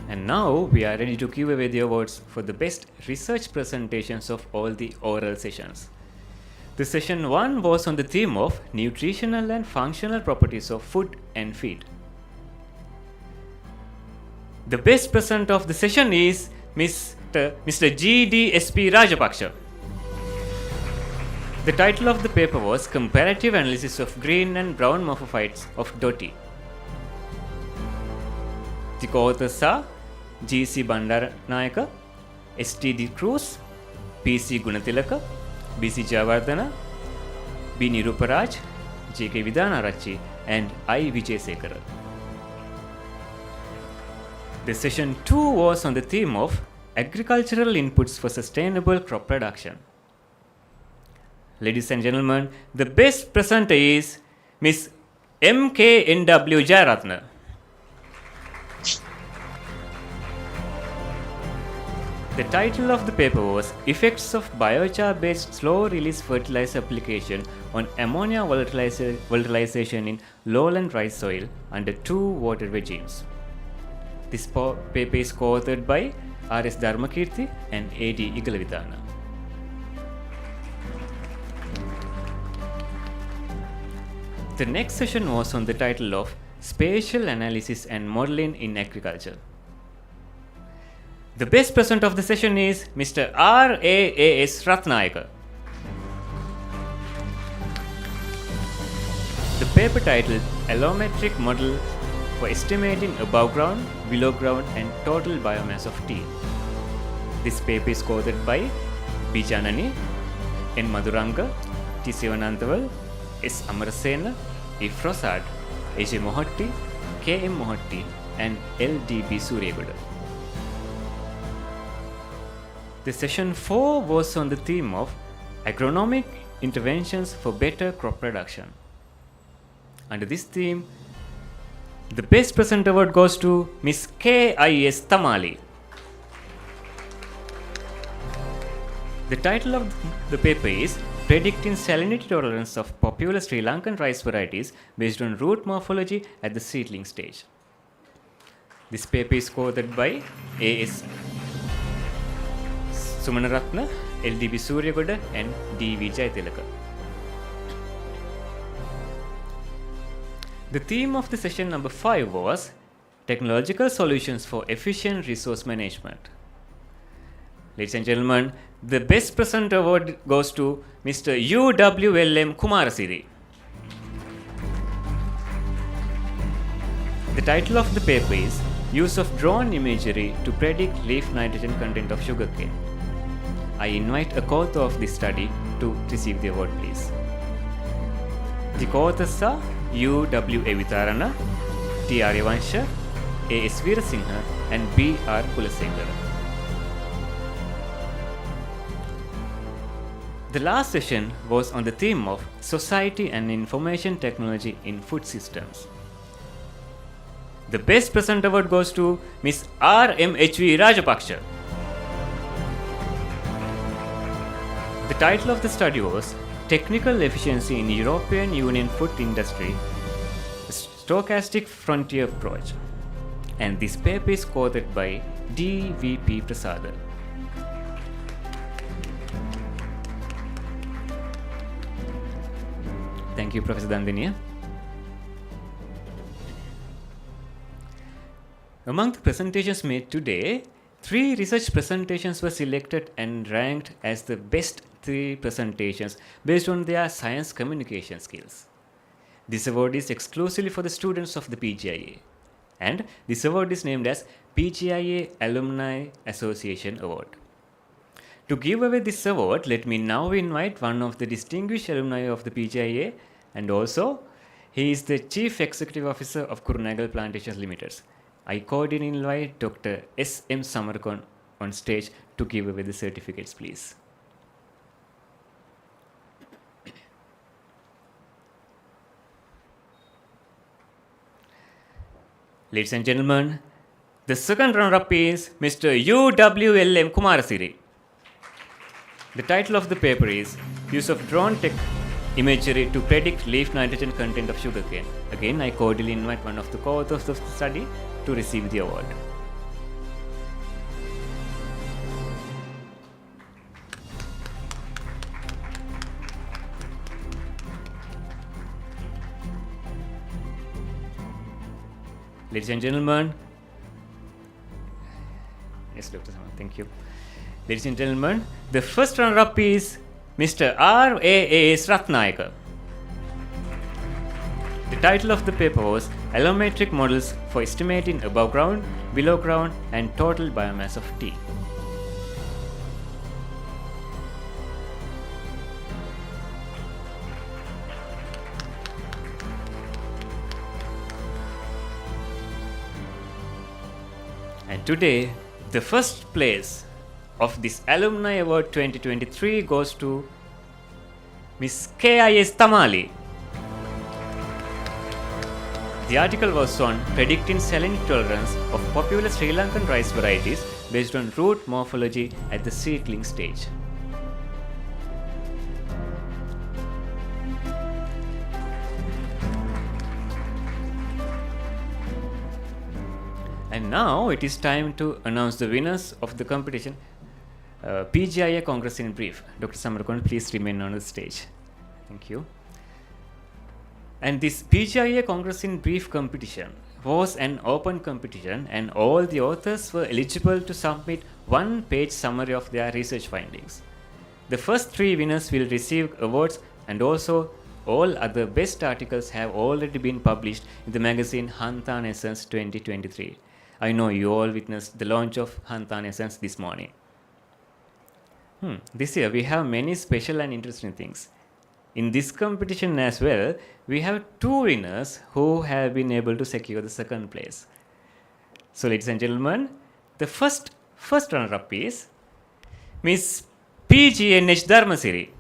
And now we are ready to give away the awards for the best research presentations of all the oral sessions. The session 1 was on the theme of nutritional and functional properties of food and feed. The best presenter of the session is Mr. G.D.S.P. Rajapaksha. The title of the paper was Comparative Analysis of Green and Brown Morphophytes of Doti. The co-authors are G.C. Bandaranayaka, S.T.D. Cruz, P.C. Gunatilaka, B.C. Javardhana, B. Niruparaj, J.K. Vidhanarachi, and I. Vijay. The session 2 was on the theme of agricultural inputs for sustainable crop production. Ladies and gentlemen, the best presenter is Ms. M.K.N.W. Jayaratna. The title of the paper was Effects of Biochar-based Slow-Release Fertilizer Application on Ammonia Volatilization in Lowland Rice Soil under 2 water regimes. This paper is co-authored by R.S. Dharmakirti and A.D. Igalavithana. The next session was on the title of Spatial Analysis and Modeling in Agriculture. The best presenter of the session is Mr. R.A.A.S. Ratnayaka. The paper titled Allometric Model for Estimating Above Ground, Below Ground and Total Biomass of Tea. This paper is co-authored by B. Janani, N. Madhuranga, T. Sivananthaval, S. Amarasena, E. Frosad, A.J. Mohotti, K. M. Mohotti and L. D. B. Suryagoda. The session 4 was on the theme of agronomic interventions for better crop production. Under this theme, the best presenter award goes to Ms. K.I.S. Tamali. The title of the paper is Predicting Salinity Tolerance of Popular Sri Lankan Rice Varieties based on root morphology at the seedling stage. This paper is co-authored by A.S. Sumanaratna, LDB Suryagoda and DV Jayatilaka. The theme of the session number 5 was Technological Solutions for Efficient Resource Management. Ladies and gentlemen, the Best Presenter Award goes to Mr. UWLM Kumarasiri. The title of the paper is Use of Drone Imagery to Predict Leaf Nitrogen Content of Sugarcane. I invite a co-author of this study to receive the award, please. The co-authors are U.W. Evitarana, T. Aryawansha, A.S. Veerasinghe and B.R. Kulasekara. The last session was on the theme of Society and Information Technology in Food Systems. The Best Presenter Award goes to Ms. R.M.H.V. Rajapaksha. The title of the study was Technical Efficiency in European Union Food Industry, a Stochastic Frontier Approach. And this paper is co-authored by D.V.P. Prasada. Thank you, Professor Dandiniya. Among the presentations made today, 3 research presentations were selected and ranked as the best 3 presentations based on their science communication skills. This award is exclusively for the students of the PGIA, and this award is named as PGIA Alumni Association Award. To give away this award, let me now invite one of the distinguished alumni of the PGIA, and also he is the Chief Executive Officer of Kurunagal Plantations Limited. I cordially invite Dr. S.M. Samarakon on stage to give away the certificates, please. Ladies and gentlemen, the second runner-up is Mr. UWLM Kumarasiri. The title of the paper is Use of Drone Imagery to Predict Leaf Nitrogen Content of Sugarcane. Again, I cordially invite one of the co-authors of the study to receive the award. Ladies and gentlemen, yes, Dr. Sama, thank you. Ladies and gentlemen, the first runner-up is Mr. R.A.A.S. Ratnayaka. The title of the paper was Allometric Models for Estimating Above Ground, Below Ground and Total Biomass of Tea. And today, the first place of this Alumni Award 2023 goes to Ms. K.I.S. Tamali. The article was on predicting salinity tolerance of popular Sri Lankan rice varieties based on root morphology at the seedling stage. And now it is time to announce the winners of the competition. PGIA Congress in brief. Dr. Samarakon, please remain on the stage. Thank you. And this PGIA Congress in brief competition was an open competition, and all the authors were eligible to submit one-page summary of their research findings. The first 3 winners will receive awards, and also all other best articles have already been published in the magazine Hantan Essence 2023. I know you all witnessed the launch of Hantan Essence this morning. This year we have many special and interesting things. In this competition as well, we have 2 winners who have been able to secure the second place. So, ladies and gentlemen, the first runner-up is Miss PGNH Dharmasiri.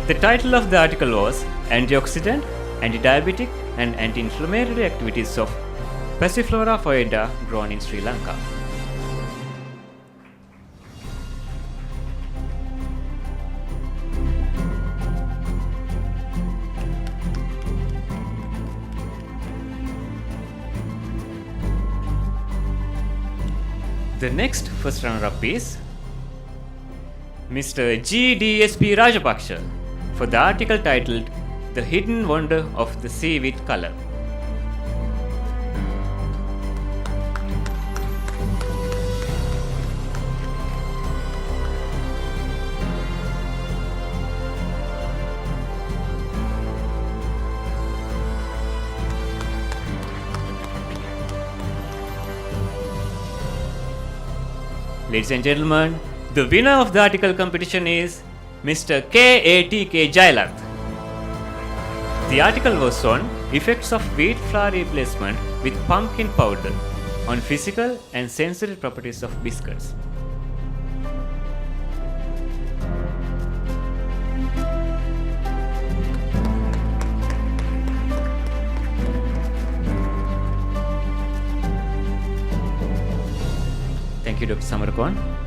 The title of the article was Antioxidant, Anti-Diabetic and Anti-Inflammatory Activities of Passiflora foeda grown in Sri Lanka. The next first runner-up is Mr. GDSP Rajapaksha for the article titled The Hidden Wonder of the Sea with Color. Ladies and gentlemen, the winner of the article competition is Mr. KATK Jailath. The article was on effects of wheat flour replacement with pumpkin powder on physical and sensory properties of biscuits. Thank you, Dr. Samarakon.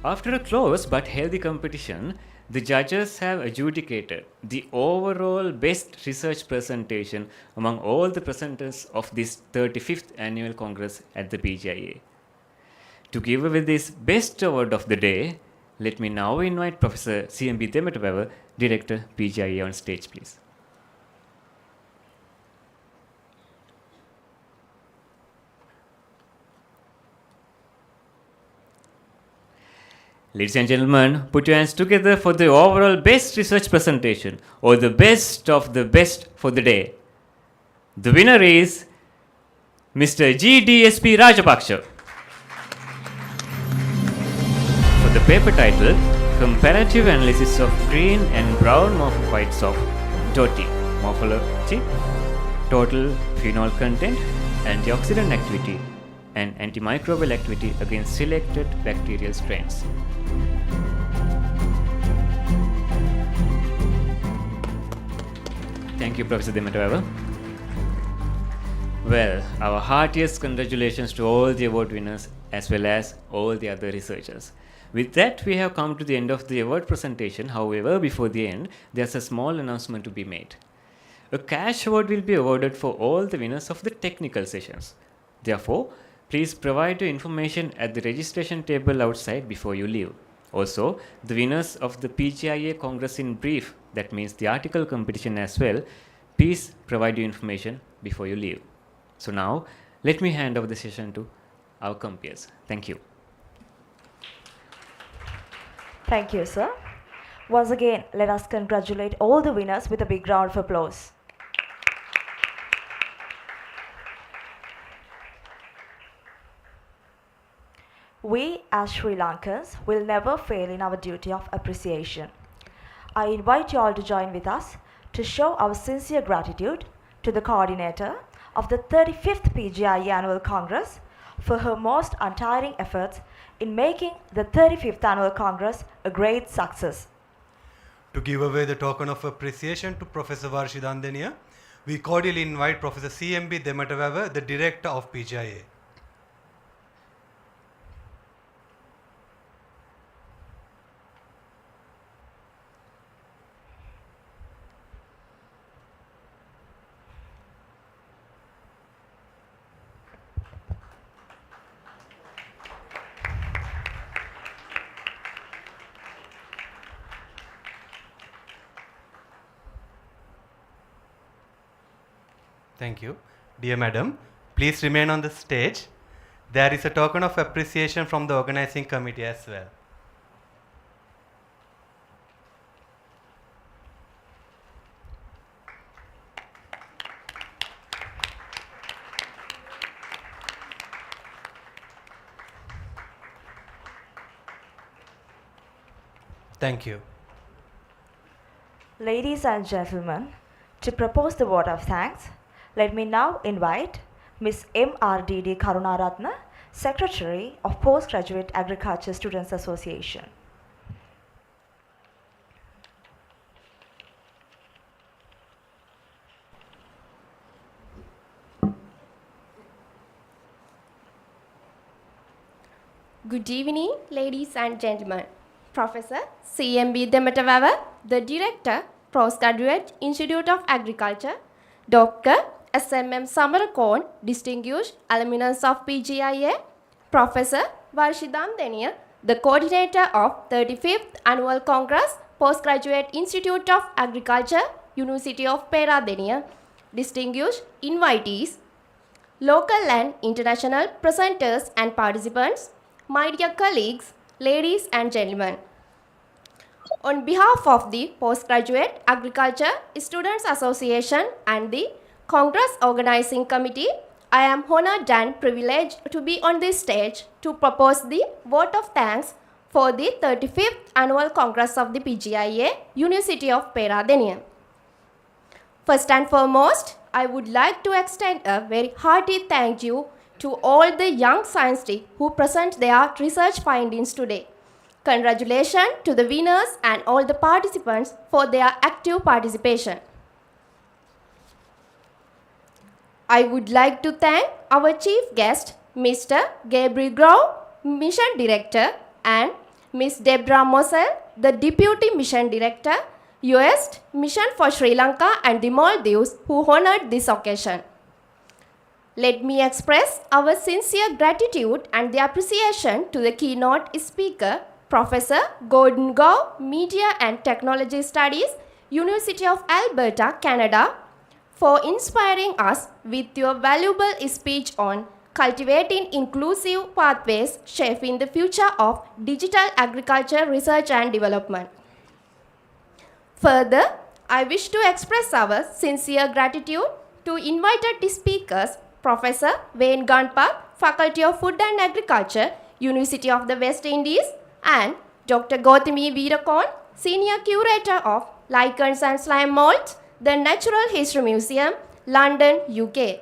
After a close but healthy competition, the judges have adjudicated the overall best research presentation among all the presenters of this 35th Annual Congress at the PGIA. To give away this best award of the day, let me now invite Professor CMB Demetavawa, Director, PGIA, on stage, please. Ladies and gentlemen, put your hands together for the overall best research presentation or the best of the best for the day. The winner is Mr. GDSP Rajapaksha for the paper titled Comparative Analysis of Green and Brown Morphophytes of DOTI, Morphology, Total Phenol Content, Antioxidant Activity, and Antimicrobial Activity against selected bacterial strains. Thank you, Professor Demetavawa. Well, our heartiest congratulations to all the award winners as well as all the other researchers. With that, we have come to the end of the award presentation. However, before the end, there's a small announcement to be made. A cash award will be awarded for all the winners of the technical sessions. Therefore, please provide your information at the registration table outside before you leave. Also, the winners of the PGIA Congress in brief, that means the article competition as well, please provide your information before you leave. So now, let me hand over the session to our compeers. Thank you. Thank you, sir. Once again, let us congratulate all the winners with a big round of applause. We as Sri Lankans will never fail in our duty of appreciation. I invite you all to join with us to show our sincere gratitude to the coordinator of the 35th PGIA Annual Congress for her most untiring efforts in making the 35th Annual Congress a great success. To give away the token of appreciation to Professor Varshidandeniya, we cordially invite Professor CMB Demetavawa, the Director of PGIA. Thank you. Dear Madam, please remain on the stage. There is a token of appreciation from the organizing committee as well. Thank you. Ladies and gentlemen, to propose the vote of thanks, let me now invite Ms. MRDD Karunaratna, Secretary of Postgraduate Agriculture Students Association. Good evening, ladies and gentlemen. Professor CMB Demetavawa, the Director, Postgraduate Institute of Agriculture, Dr. SMM Samarakon, Distinguished Alumnus of PGIA, Professor Varshidam Deniya, the coordinator of 35th Annual Congress, Postgraduate Institute of Agriculture, University of Peradeniya, distinguished invitees, local and international presenters and participants, my dear colleagues, ladies and gentlemen. On behalf of the Postgraduate Agriculture Students Association and the Congress Organizing Committee, I am honored and privileged to be on this stage to propose the vote of thanks for the 35th Annual Congress of the PGIA, University of Peradeniya. First and foremost, I would like to extend a very hearty thank you to all the young scientists who present their research findings today. Congratulations to the winners and all the participants for their active participation. I would like to thank our chief guest, Mr. Gabriel Grau, Mission Director, and Ms. Deborah Mosel, the Deputy Mission Director, US Mission for Sri Lanka and the Maldives, who honored this occasion. Let me express our sincere gratitude and the appreciation to the keynote speaker, Professor Gordon Gow, Media and Technology Studies, University of Alberta, Canada, for inspiring us with your valuable speech on cultivating inclusive pathways shaping the future of digital agriculture research and development. Further, I wish to express our sincere gratitude to invited speakers, Professor Wayne Gunpark, Faculty of Food and Agriculture, University of the West Indies, and Dr. Gautami Veerakon, Senior Curator of Lichens and Slime Molds, the Natural History Museum, London, UK.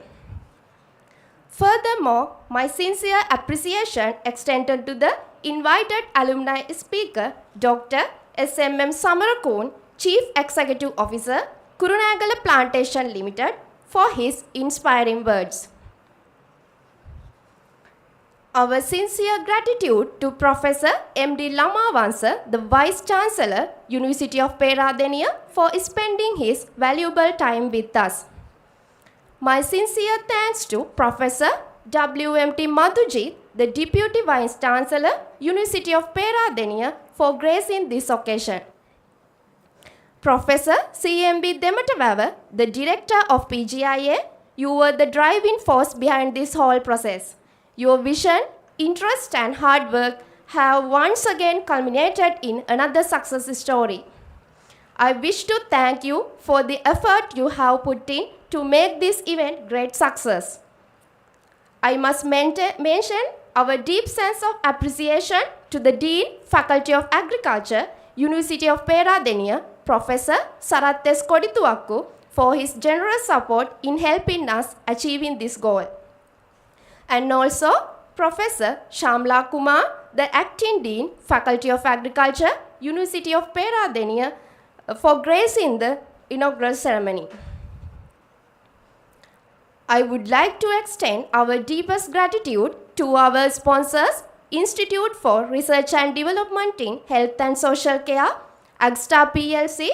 Furthermore, my sincere appreciation extended to the invited alumni speaker, Dr. SMM Samarakon, Chief Executive Officer, Kurunagala Plantation Limited, for his inspiring words. Our sincere gratitude to Professor M.D. Lamavansa, the Vice Chancellor, University of Peradeniya, for spending his valuable time with us. My sincere thanks to Professor W.M.T. Madhujit, the Deputy Vice Chancellor, University of Peradeniya, for gracing this occasion. Professor C.M.B. Dematavava, the Director of PGIA, you were the driving force behind this whole process. Your vision, interest and hard work have once again culminated in another success story. I wish to thank you for the effort you have put in to make this event great success. I must mention our deep sense of appreciation to the Dean, Faculty of Agriculture, University of Peradeniya, Professor Sarath S. Kodithuakku, for his generous support in helping us achieving this goal. And also Professor Shamla Kumar, the Acting Dean, Faculty of Agriculture, University of Peradeniya, for gracing the inaugural ceremony. I would like to extend our deepest gratitude to our sponsors, Institute for Research and Development in Health and Social Care, AgStar PLC,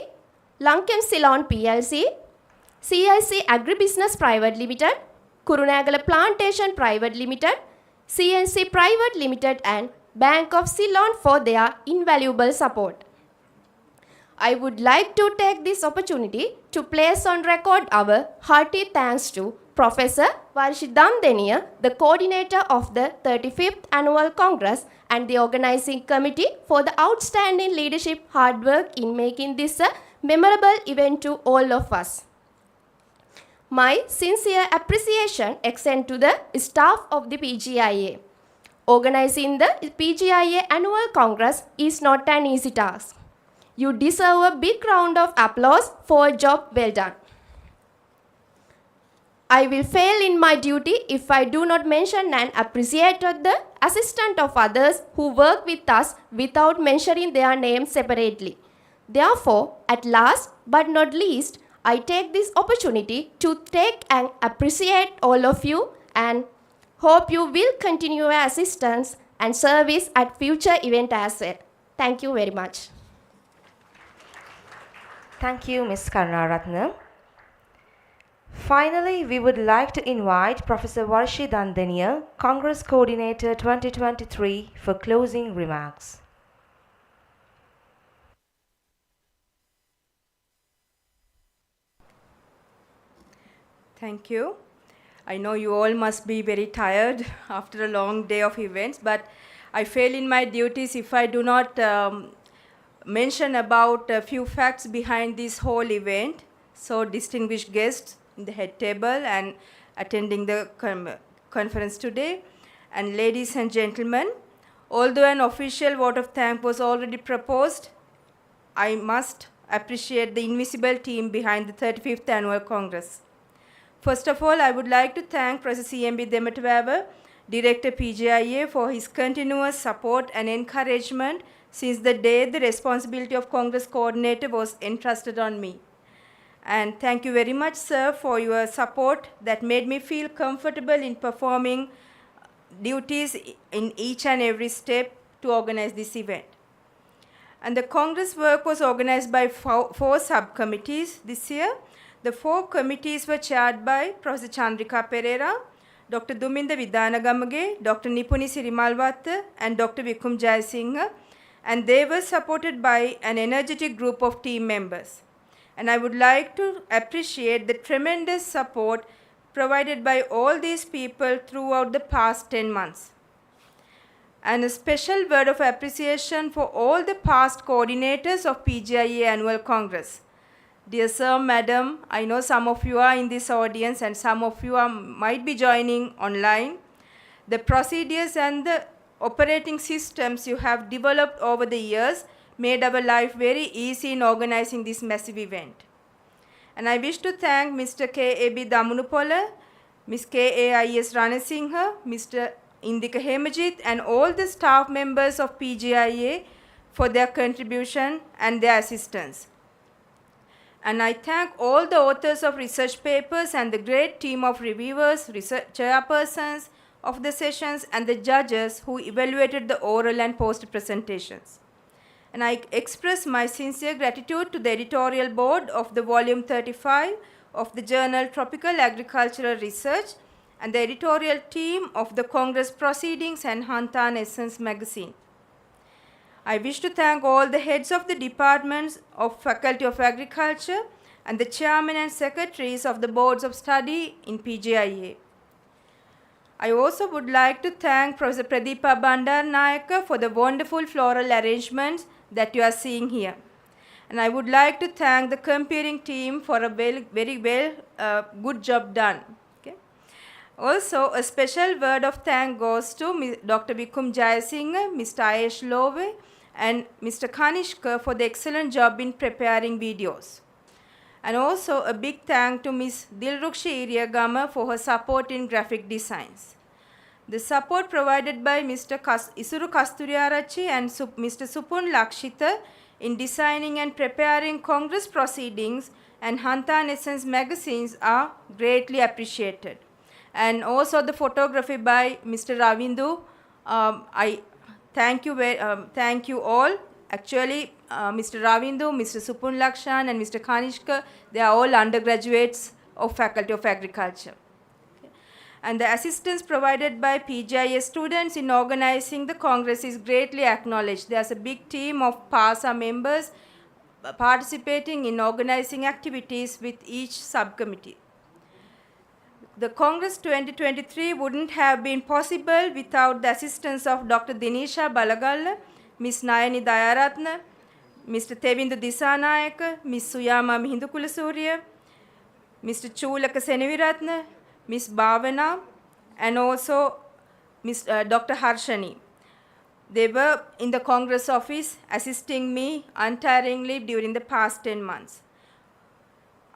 Lankem Ceylon PLC, CIC Agribusiness Private Limited, Kurunagala Plantation Private Limited, CNC Private Limited and Bank of Ceylon for their invaluable support. I would like to take this opportunity to place on record our hearty thanks to Professor Varshidam Deniya, the coordinator of the 35th Annual Congress and the organizing committee for the outstanding leadership hard work in making this a memorable event to all of us. My sincere appreciation extends to the staff of the PGIA. Organizing the PGIA Annual Congress is not an easy task. You deserve a big round of applause for a job well done. I will fail in my duty if I do not mention and appreciate the assistance of others who work with us without mentioning their names separately. Therefore, at last but not least, I take this opportunity to thank and appreciate all of you and hope you will continue your assistance and service at future events as well. Thank you very much. Thank you, Ms. Karunaratnam. Finally, we would like to invite Professor Varshi Dandania, Congress Coordinator 2023, for closing remarks. Thank you. I know you all must be very tired after a long day of events, but I fail in my duties if I do not mention about a few facts behind this whole event. So, distinguished guests in the head table and attending the conference today, and ladies and gentlemen, although an official vote of thanks was already proposed, I must appreciate the invisible team behind the 35th Annual Congress. First of all, I would like to thank Professor CMB Demetwava, Director PGIA, for his continuous support and encouragement since the day the responsibility of Congress Coordinator was entrusted on me. And thank you very much, sir, for your support that made me feel comfortable in performing duties in each and every step to organize this event. And the Congress work was organized by four subcommittees this year. The four committees were chaired by Professor Chandrika Pereira, Dr. Duminda Vidanagamage, Dr. Nipuni Sirimalwatta, and Dr. Vikum Jayasinghe, and they were supported by an energetic group of team members. And I would like to appreciate the tremendous support provided by all these people throughout the past 10 months. And a special word of appreciation for all the past coordinators of PGIA Annual Congress. Dear sir, madam, I know some of you are in this audience and some of you might be joining online. The procedures and the operating systems you have developed over the years made our life very easy in organizing this massive event. And I wish to thank Mr. K.A.B. Damunupola, Ms. K.A.I.S. Ranasinghe, Mr. Indika Hemajit, and all the staff members of PGIA for their contribution and their assistance. And I thank all the authors of research papers and the great team of reviewers, research chairpersons of the sessions, and the judges who evaluated the oral and post presentations. And I express my sincere gratitude to the editorial board of the volume 35 of the journal Tropical Agricultural Research and the editorial team of the Congress Proceedings and Hantan Essence magazine. I wish to thank all the heads of the departments of Faculty of Agriculture and the chairmen and secretaries of the boards of study in PGIA. I also would like to thank Professor Pradeepa Bandarnayaka for the wonderful floral arrangements that you are seeing here. And I would like to thank the comparing team for a very good job done. Okay. Also, a special word of thanks goes to Dr. Vikum Jayasinghe, Mr. Ayesh Love, and Mr. Kanishka for the excellent job in preparing videos. And also a big thank to Ms. Dilrukshi Iriyagama for her support in graphic designs. The support provided by Mr. Isuru Kasturiarachi and Mr. Supun Lakshita in designing and preparing Congress proceedings and Hantan Essence magazines are greatly appreciated. And also the photography by Mr. Ravindu. I thank you all. Actually, Mr. Ravindu, Mr. Supun Lakshan, and Mr. Kanishka, they are all undergraduates of Faculty of Agriculture. Okay. And the assistance provided by PGIA students in organizing the Congress is greatly acknowledged. There's a big team of PASA members participating in organizing activities with each subcommittee. The Congress 2023 wouldn't have been possible without the assistance of Dr. Dinisha Balagalla, Ms. Nayani Dayaratna, Mr. Tevindu Disanayaka, Ms. Suyama Mihindukulasuriya, Mr. Chulaka Seneviratna, Ms. Bhavana, and also Dr. Harshani. They were in the Congress office assisting me untiringly during the past 10 months.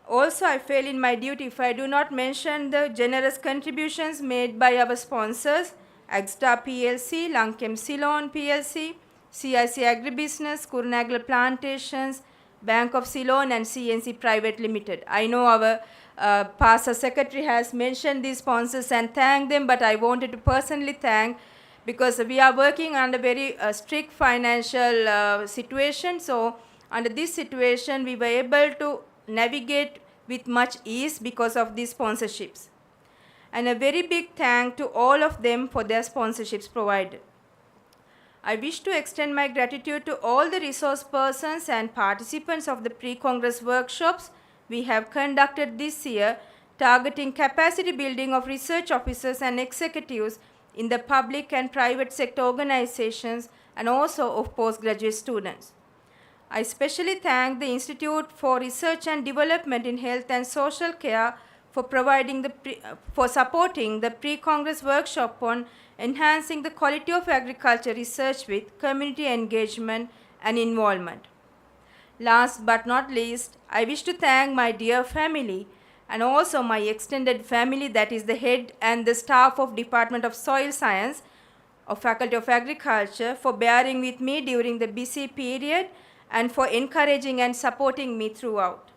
Also, I fail in my duty if I do not mention the generous contributions made by our sponsors, Agstar PLC, Lankem Ceylon PLC, CIC Agribusiness, Kurnagal Plantations, Bank of Ceylon, and CNC Private Limited. I know our PASA secretary has mentioned these sponsors and thanked them, but I wanted to personally thank because we are working under very strict financial situation. So, under this situation, we were able to navigate with much ease because of these sponsorships. And a very big thank to all of them for their sponsorships provided. I wish to extend my gratitude to all the resource persons and participants of the pre-Congress workshops we have conducted this year, targeting capacity building of research officers and executives in the public and private sector organizations and also of postgraduate students. I especially thank the Institute for Research and Development in Health and Social Care for supporting the pre-Congress workshop on enhancing the quality of agriculture research with community engagement and involvement. Last but not least, I wish to thank my dear family and also my extended family, that is the head and the staff of Department of Soil Science of Faculty of Agriculture, for bearing with me during the busy period and for encouraging and supporting me throughout.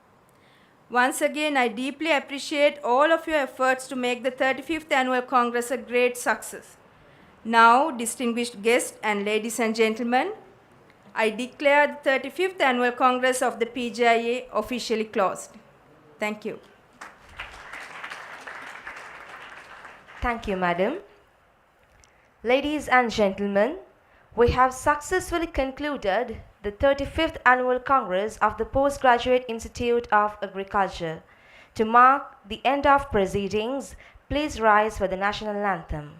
Once again, I deeply appreciate all of your efforts to make the 35th Annual Congress a great success. Now, distinguished guests and ladies and gentlemen, I declare the 35th Annual Congress of the PGIA officially closed. Thank you. Thank you, Madam. Ladies and gentlemen, we have successfully concluded the 35th Annual Congress of the Postgraduate Institute of Agriculture. To mark the end of proceedings, please rise for the national anthem.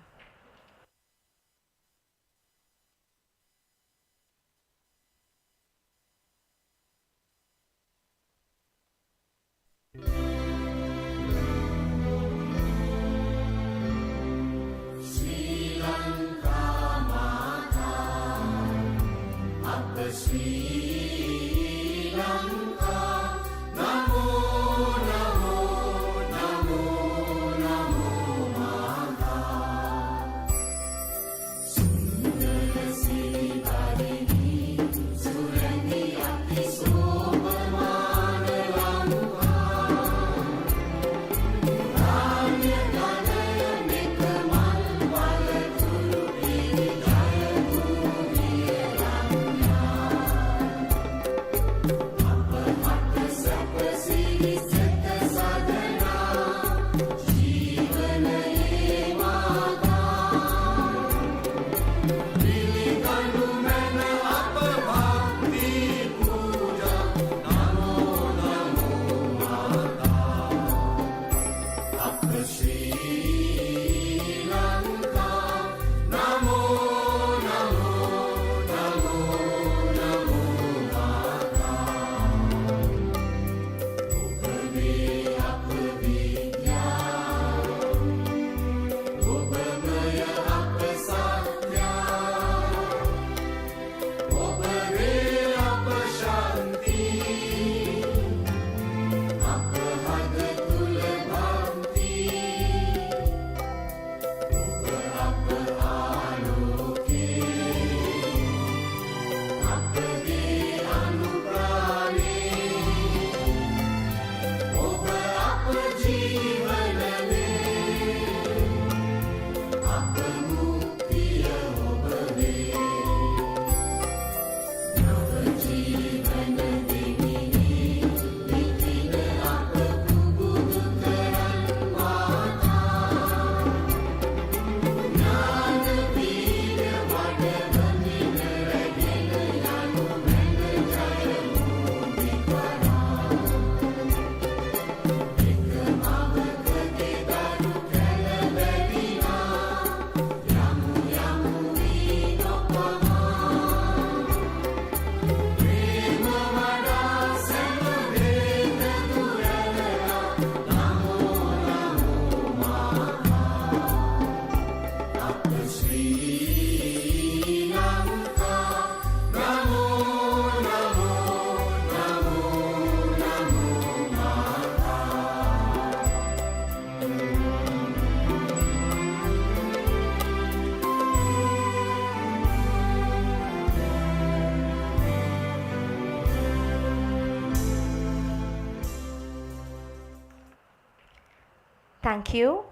Thank you.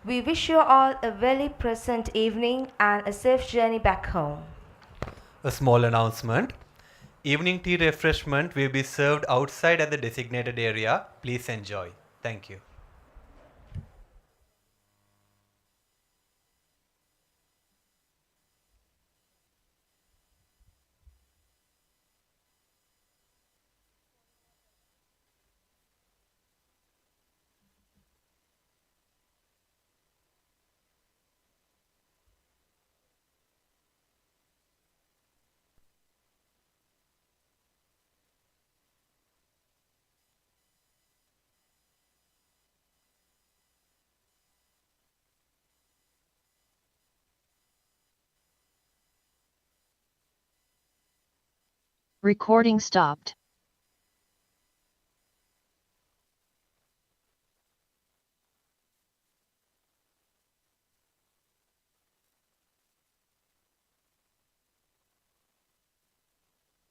We wish you all a very pleasant evening and a safe journey back home. A small announcement. Evening tea refreshment will be served outside at the designated area. Please enjoy. Thank you. Recording stopped.